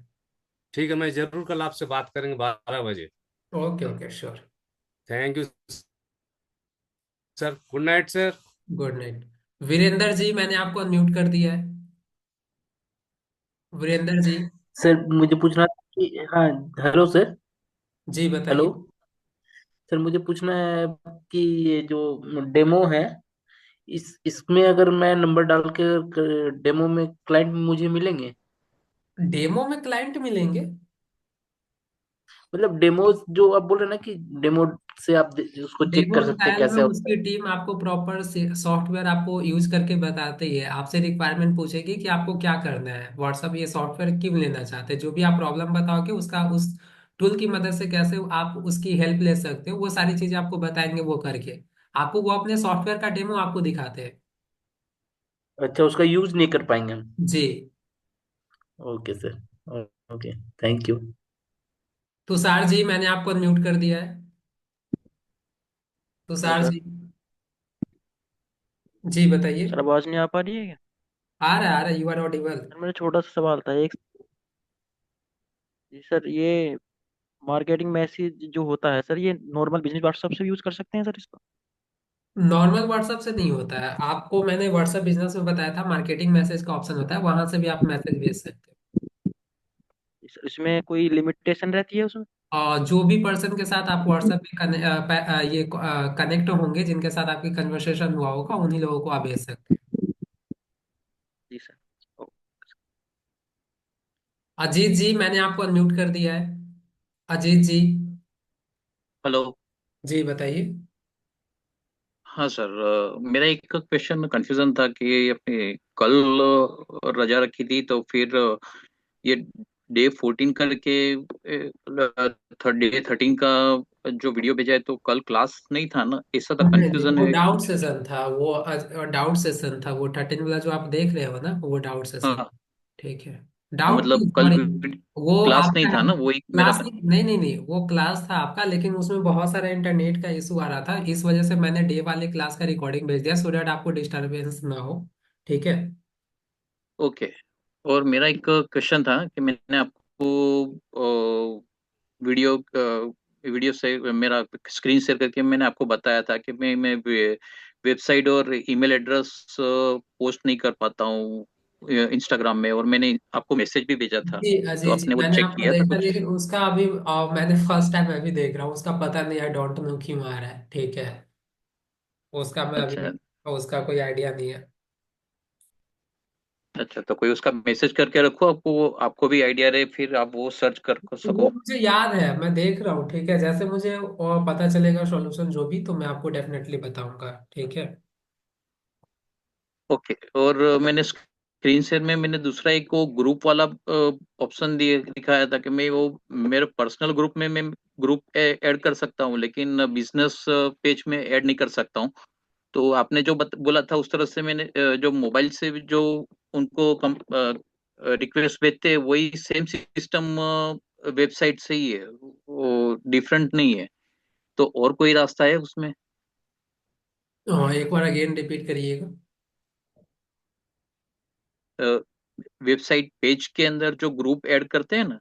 ठीक है, मैं जरूर कल आपसे बात करेंगे 12 बजे। Okay okay sure. Thank you sir, good night sir. Good night. Virendra ji मैंने आपको अनम्यूट कर दिया है। वीरेंद्र जी। सर मुझे पूछना था कि हाँ, हेलो सर। जी हेलो बताइए। सर, मुझे पूछना है कि ये जो डेमो है, इसमें अगर मैं नंबर डाल के डेमो में क्लाइंट मुझे मिलेंगे? डेमो में क्लाइंट मिलेंगे? मतलब डेमो जो आप बोल रहे हैं ना कि डेमो से आप उसको चेक डेमो कर सकते हैं ट्रायल में कैसे होता उसकी टीम आपको प्रॉपर सॉफ्टवेयर आपको यूज करके बताती है, आपसे रिक्वायरमेंट पूछेगी कि आपको क्या करना है, व्हाट्सअप ये सॉफ्टवेयर क्यों लेना चाहते हैं, जो भी आप प्रॉब्लम बताओगे उसका उस टूल की मदद से कैसे आप उसकी हेल्प ले सकते हो, वो सारी चीजें आपको बताएंगे वो करके। आपको वो अपने सॉफ्टवेयर का डेमो आपको दिखाते हैं। है। अच्छा, उसका यूज नहीं कर पाएंगे हम? जी। Okay sir. Okay, thank you. Tushar ji मैंने आपको म्यूट कर दिया है। तुषार सर जी। जी बताइए। सर आवाज नहीं आ पा रही है क्या? आ रहा है, यू आर ऑडिबल। सर मेरा छोटा सा सवाल था एक। जी सर, ये मार्केटिंग मैसेज जो होता है सर, ये नॉर्मल बिजनेस व्हाट्सएप से यूज कर सकते हैं सर इसको? नॉर्मल व्हाट्सएप से नहीं होता है, आपको मैंने व्हाट्सएप बिजनेस में बताया था, मार्केटिंग मैसेज का ऑप्शन होता है, वहां से भी आप मैसेज भेज सकते हो। इसमें कोई लिमिटेशन रहती है उसमें? और जो भी पर्सन के साथ आप व्हाट्सएप पे ये कनेक्ट होंगे, जिनके साथ आपकी कन्वर्सेशन हुआ होगा, उन्हीं लोगों को आप भेज सकते हैं। जी सर। ओ, अजीत जी, मैंने आपको अनम्यूट कर दिया है। अजीत जी। हेलो। जी बताइए। हाँ सर, मेरा एक क्वेश्चन कंफ्यूजन था कि अपने कल रजा रखी थी, तो फिर ये डे 14 करके थर्ड डे 13 का जो वीडियो भेजा है, तो कल क्लास नहीं था ना, ऐसा तो नहीं नहीं, कंफ्यूजन वो है डाउट कुछ। सेशन था, वो डाउट सेशन था, वो 13 वाला जो आप देख रहे हो ना, वो डाउट सेशन। हाँ। ठीक है। हाँ, डाउट मतलब नहीं, कल सॉरी। वो क्लास नहीं आपका था ना, वही मेरा क्लास नहीं, नहीं नहीं नहीं, वो क्लास था आपका, लेकिन उसमें बहुत सारा इंटरनेट का इशू आ रहा था, इस वजह से मैंने डे वाले क्लास का रिकॉर्डिंग भेज दिया, सो दैट आपको डिस्टरबेंस ना हो। ठीक है। ओके। और मेरा एक क्वेश्चन था कि मैंने आपको वीडियो से मेरा स्क्रीन शेयर करके मैंने आपको बताया था कि मैं वेबसाइट और ईमेल एड्रेस पोस्ट नहीं कर पाता हूँ इंस्टाग्राम में, और मैंने आपको मैसेज भी भेजा था। जी तो अजीत जी, आपने वो मैंने चेक आपको किया था देखा, कुछ? लेकिन उसका अभी मैंने फर्स्ट टाइम मैं भी देख रहा हूँ, उसका पता नहीं, आई डोंट नो क्यों आ रहा है। ठीक है। उसका मैं अभी, अच्छा। उसका कोई आइडिया नहीं है। अच्छा, तो कोई उसका मैसेज करके रखो, आपको आपको भी आइडिया रहे, फिर आप वो सर्च कर वो सको। मुझे याद है, मैं देख रहा हूँ। ठीक है, जैसे मुझे और पता चलेगा सॉल्यूशन जो भी, तो मैं आपको डेफिनेटली बताऊंगा। ठीक है। ओके। और मैंने स्क्रीन शेयर में मैंने दूसरा एक वो ग्रुप वाला ऑप्शन दिए दिखाया था कि मैं वो मेरे पर्सनल ग्रुप में मैं ग्रुप ऐड कर सकता हूँ, लेकिन बिजनेस पेज में ऐड नहीं कर सकता हूँ। तो आपने जो बोला था उस तरह से मैंने जो मोबाइल से भी जो उनको रिक्वेस्ट भेजते हैं, वही सेम सिस्टम वेबसाइट से ही है, वो डिफरेंट नहीं है। तो और कोई रास्ता है उसमें? एक बार अगेन रिपीट करिएगा। वेबसाइट पेज के अंदर जो ग्रुप ऐड करते हैं ना।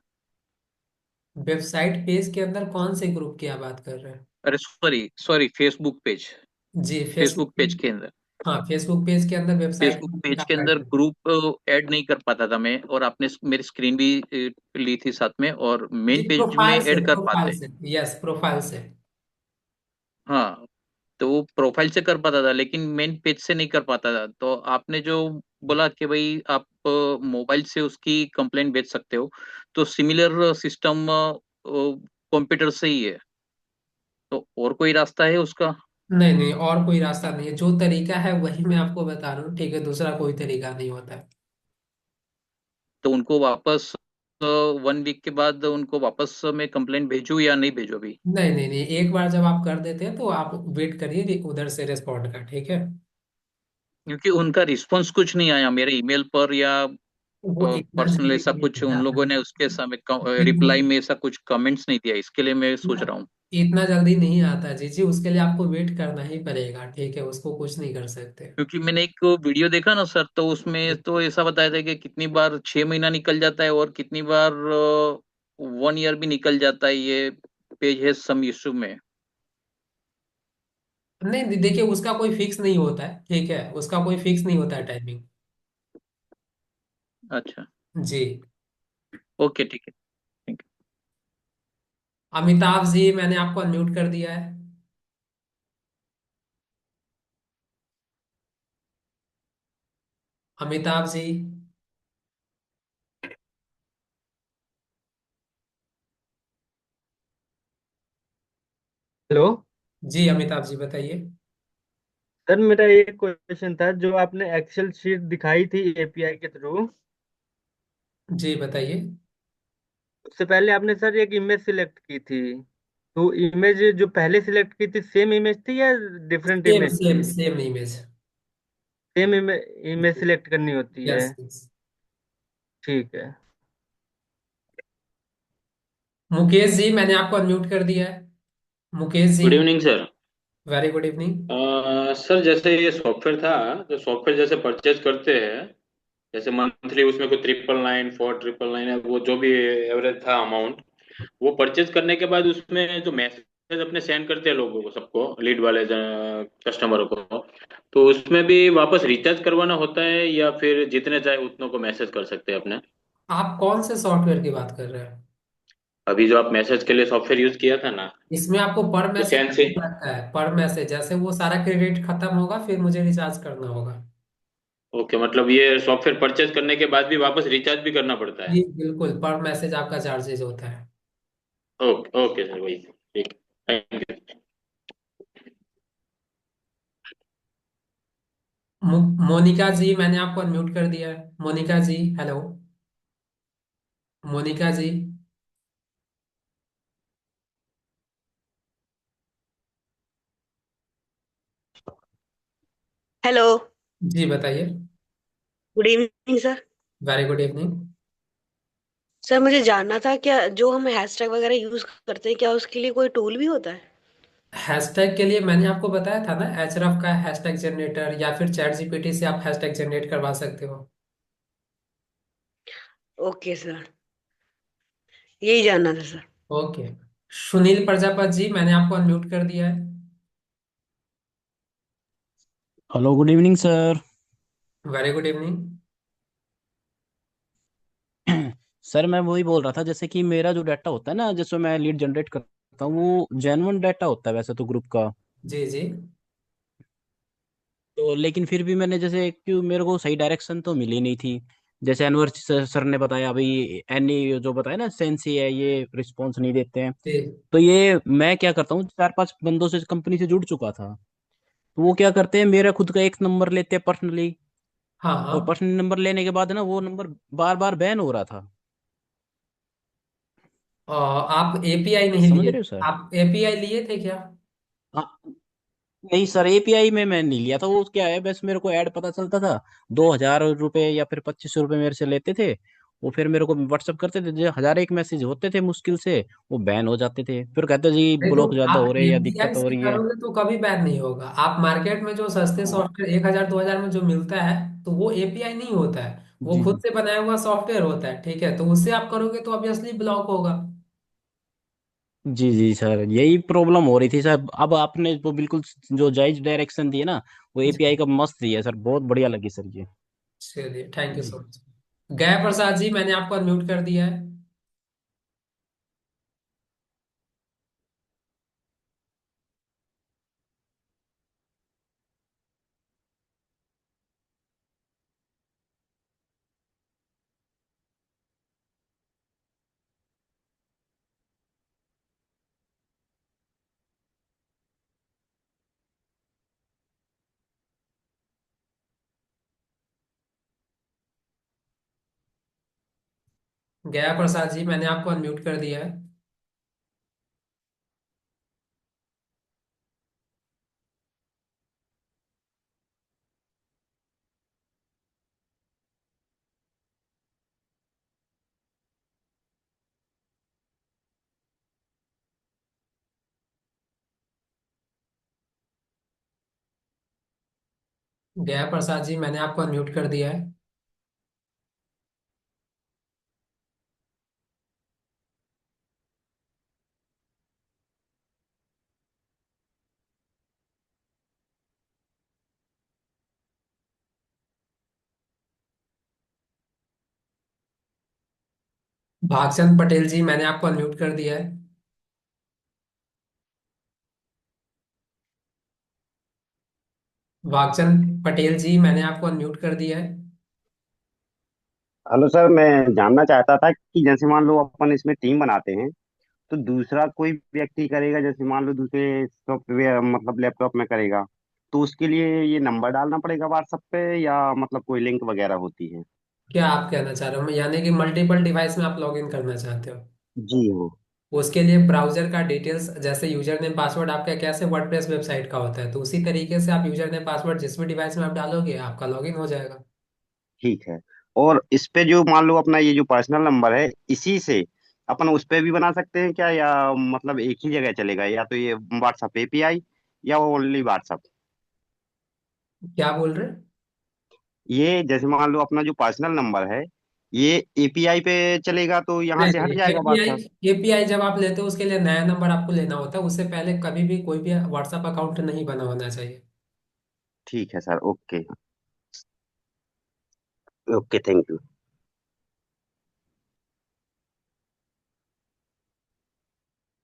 वेबसाइट पेज के अंदर कौन से ग्रुप की आप बात कर रहे हैं? अरे सॉरी सॉरी, फेसबुक पेज। जी फेसबुक फेसबुक। पेज के अंदर, हाँ, फेसबुक पेज के अंदर वेबसाइट फेसबुक लिंक पेज आप के ऐड अंदर कर। ग्रुप ऐड नहीं कर पाता था मैं, और आपने मेरी स्क्रीन भी ली थी साथ में, और जी मेन पेज में प्रोफाइल से, ऐड कर प्रोफाइल पाते। से, यस प्रोफाइल से। हाँ। तो वो प्रोफाइल से कर पाता था, लेकिन मेन पेज से नहीं कर पाता था। तो आपने जो बोला कि भाई आप मोबाइल से उसकी कंप्लेंट भेज सकते हो, तो सिमिलर सिस्टम कंप्यूटर से ही है। तो और कोई रास्ता है उसका? नहीं नहीं, और कोई रास्ता नहीं है, जो तरीका है वही मैं आपको बता रहा हूँ। ठीक है, दूसरा कोई तरीका नहीं होता है। तो उनको वापस 1 वीक के बाद उनको वापस मैं कंप्लेंट भेजूँ या नहीं भेजूँ अभी? नहीं नहीं नहीं, एक बार जब आप कर देते हैं तो आप वेट करिए उधर से रिस्पॉन्ड का। ठीक है। क्योंकि उनका रिस्पॉन्स कुछ नहीं आया मेरे ईमेल पर, या वो इतना पर्सनल जल्दी ऐसा नहीं कुछ उन आता लोगों है। ने उसके समय इतना रिप्लाई में ऐसा कुछ कमेंट्स नहीं दिया, इसके लिए मैं सोच रहा हूँ। इतना जल्दी नहीं आता जी जी, उसके लिए आपको वेट करना ही पड़ेगा। ठीक है, उसको कुछ नहीं कर सकते। क्योंकि मैंने एक वीडियो देखा ना सर, तो उसमें तो ऐसा बताया था कि कितनी बार 6 महीना निकल जाता है, और कितनी बार 1 ईयर भी निकल जाता है, ये पेज है सम इशू में। नहीं देखिए, उसका कोई फिक्स नहीं होता है। ठीक है, उसका कोई फिक्स नहीं होता है टाइमिंग। अच्छा। जी। ओके, ठीक है। थैंक अमिताभ जी, मैंने आपको अनम्यूट कर दिया है। अमिताभ जी। हेलो। जी अमिताभ जी बताइए। सर मेरा एक क्वेश्चन था, जो आपने एक्सेल शीट दिखाई थी एपीआई के थ्रू, जी बताइए। उससे पहले आपने सर एक इमेज सिलेक्ट की थी, तो इमेज जो पहले सिलेक्ट की थी सेम इमेज थी या डिफरेंट सेम इमेज सेम थी? Same image. Same image select करनी होती है। Yes yes. ठीक है। मुकेश जी, मैंने आपको अनम्यूट कर दिया है। Mukesh ji. Good evening sir. Very good evening. Sir, जैसे ये सॉफ्टवेयर था, जो सॉफ्टवेयर जैसे परचेज करते हैं, जैसे मंथली उसमें कोई 999 499 है, वो जो भी एवरेज था अमाउंट, वो परचेज करने के बाद उसमें जो मैसेज अपने सेंड करते हैं लोगों को, सबको, लीड वाले कस्टमरों को, तो उसमें भी वापस रिचार्ज करवाना होता है या फिर जितने चाहे उतनों को मैसेज कर सकते हैं अपने? आप कौन से सॉफ्टवेयर की बात कर रहे हैं? अभी जो आप मैसेज के लिए सॉफ्टवेयर यूज किया था ना, इसमें आपको पर तो मैसेज सेंड से। लगता है, पर मैसेज जैसे वो सारा क्रेडिट खत्म होगा फिर मुझे रिचार्ज करना होगा। ओके, मतलब ये सॉफ्टवेयर परचेज करने के बाद भी वापस रिचार्ज भी करना पड़ता है? जी बिल्कुल, पर मैसेज आपका चार्जेज होता है। ओके ओके सर, वही, ठीक, थैंक यू। मोनिका जी मैंने आपको अनम्यूट कर दिया है। मोनिका जी हेलो। मोनिका जी। हेलो। जी बताइए। Good evening sir. Very good evening. Sir मुझे जानना था, क्या जो हम हैशटैग वगैरह यूज करते हैं क्या उसके लिए कोई टूल भी होता है? हैशटैग के लिए मैंने आपको बताया था ना, एचरफ का हैशटैग जनरेटर, या फिर चैट जीपीटी से आप हैशटैग जनरेट करवा सकते हो। ओके सर, यही जानना था सर। ओके। सुनील प्रजापति जी मैंने आपको अनम्यूट कर दिया है। Hello, good evening sir. Very good evening. Sir मैं वही बोल रहा था, जैसे कि मेरा जो डाटा होता है ना, जैसे मैं लीड जनरेट करता हूँ, वो जेन्युइन डाटा होता है वैसे तो ग्रुप का। जी जी। तो लेकिन फिर भी मैंने जैसे क्यों मेरे को सही डायरेक्शन तो मिली नहीं थी। जैसे अनवर सर ने बताया अभी, एनी जो बताया ना सेंसी है, ये रिस्पॉन्स नहीं देते हैं। जी। तो ये मैं क्या करता हूँ, 4-5 बंदों से कंपनी से जुड़ चुका था। तो वो क्या करते हैं, मेरा खुद का एक नंबर लेते हैं पर्सनली। हाँ और हाँ। पर्सनल नंबर लेने के बाद ना वो नंबर बार बार बैन हो रहा था। आप एपीआई नहीं समझ लिए? रहे हो सर? आप एपीआई लिए थे क्या? हाँ। नहीं सर, एपीआई में मैं नहीं लिया था। वो क्या है, बस मेरे को ऐड पता चलता था। 2,000 रुपये या फिर 2500 रुपये मेरे से लेते थे। वो फिर मेरे को व्हाट्सअप करते थे, जो 1,001 मैसेज होते थे मुश्किल से, वो बैन हो जाते थे। फिर कहते जी नहीं तो ब्लॉक ज्यादा हो आप रहे हैं या एपीआई दिक्कत हो से रही है। करोगे तो कभी बैन नहीं होगा। आप मार्केट में जो सस्ते हाँ। सॉफ्टवेयर 1,000 2,000 में जो मिलता है, तो वो एपीआई नहीं होता है। वो जी खुद जी। से बनाया हुआ सॉफ्टवेयर होता है, ठीक है? तो उससे आप करोगे तो ऑब्वियसली ब्लॉक होगा। जी जी सर, यही प्रॉब्लम हो रही थी सर। अब आपने वो बिल्कुल जो जायज डायरेक्शन दी है ना, वो जी। एपीआई का मस्त दिया है सर, बहुत बढ़िया लगी सर ये। चलिए thank you ji. So much. Gaya Prasad जी मैंने आपको अनम्यूट कर दिया है। गया प्रसाद जी मैंने आपको अनम्यूट कर दिया है। गया प्रसाद जी मैंने आपको अनम्यूट कर दिया है। भागचंद पटेल जी मैंने आपको अनम्यूट कर दिया है। भागचंद पटेल जी मैंने आपको अनम्यूट कर दिया है। हेलो सर, मैं जानना चाहता था कि जैसे मान लो अपन इसमें टीम बनाते हैं, तो दूसरा कोई व्यक्ति करेगा, जैसे मान लो दूसरे सॉफ्टवेयर मतलब लैपटॉप में करेगा, तो उसके लिए ये नंबर डालना पड़ेगा व्हाट्सएप पे, या मतलब कोई लिंक वगैरह होती है? क्या आप कहना चाह रहे हो, यानी कि मल्टीपल डिवाइस में आप लॉग इन करना चाहते हो? जी हाँ। उसके लिए ब्राउजर का डिटेल्स, जैसे यूजर नेम पासवर्ड आपका कैसे वर्डप्रेस वेबसाइट का होता है, तो उसी तरीके से आप यूजर नेम पासवर्ड जिस भी डिवाइस में आप डालोगे आपका लॉगिन हो जाएगा। ठीक है। और इस पे जो मान लो अपना ये जो पर्सनल नंबर है, इसी से अपन उस पे भी बना सकते हैं क्या, या मतलब एक ही जगह चलेगा, या तो ये व्हाट्सएप एपीआई, या ओनली व्हाट्सएप? क्या बोल रहे हैं? ये जैसे मान लो अपना जो पर्सनल नंबर है, ये एपीआई पे चलेगा तो यहाँ नहीं से हट नहीं, जाएगा बात एपीआई सर। एपीआई जब आप लेते हो उसके लिए नया नंबर आपको लेना होता है, उससे पहले कभी भी कोई भी व्हाट्सएप अकाउंट नहीं बना होना चाहिए। ठीक है sir, okay. Okay, thank you.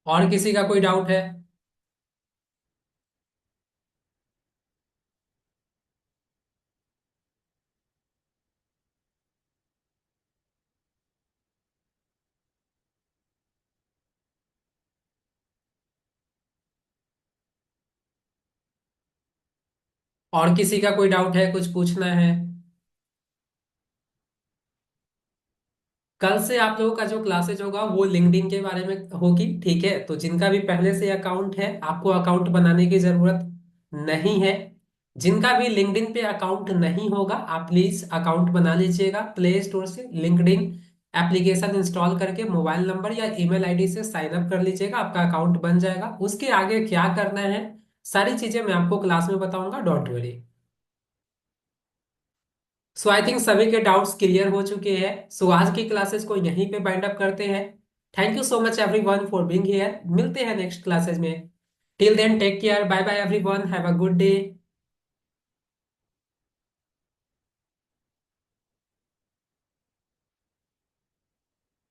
और किसी का कोई डाउट है? और किसी का कोई डाउट है, कुछ पूछना है? कल से आप लोगों का जो क्लासेज होगा वो लिंक्डइन के बारे में होगी, ठीक है? तो जिनका भी पहले से अकाउंट है आपको अकाउंट बनाने की जरूरत नहीं है। जिनका भी लिंक्डइन पे अकाउंट नहीं होगा आप प्लीज अकाउंट बना लीजिएगा, प्ले स्टोर से लिंक्डइन एप्लीकेशन इंस्टॉल करके मोबाइल नंबर या ईमेल आईडी से साइन अप कर लीजिएगा, आपका अकाउंट बन जाएगा। उसके आगे क्या करना है सारी चीजें मैं आपको क्लास में बताऊंगा, don't worry. So I think सभी के डाउट्स क्लियर हो चुके हैं। सो आज की क्लासेस को यहीं पे बाइंड अप करते हैं। Thank you so much everyone for being here, मिलते हैं नेक्स्ट क्लासेस में। Till then take care, bye bye everyone, have a good day.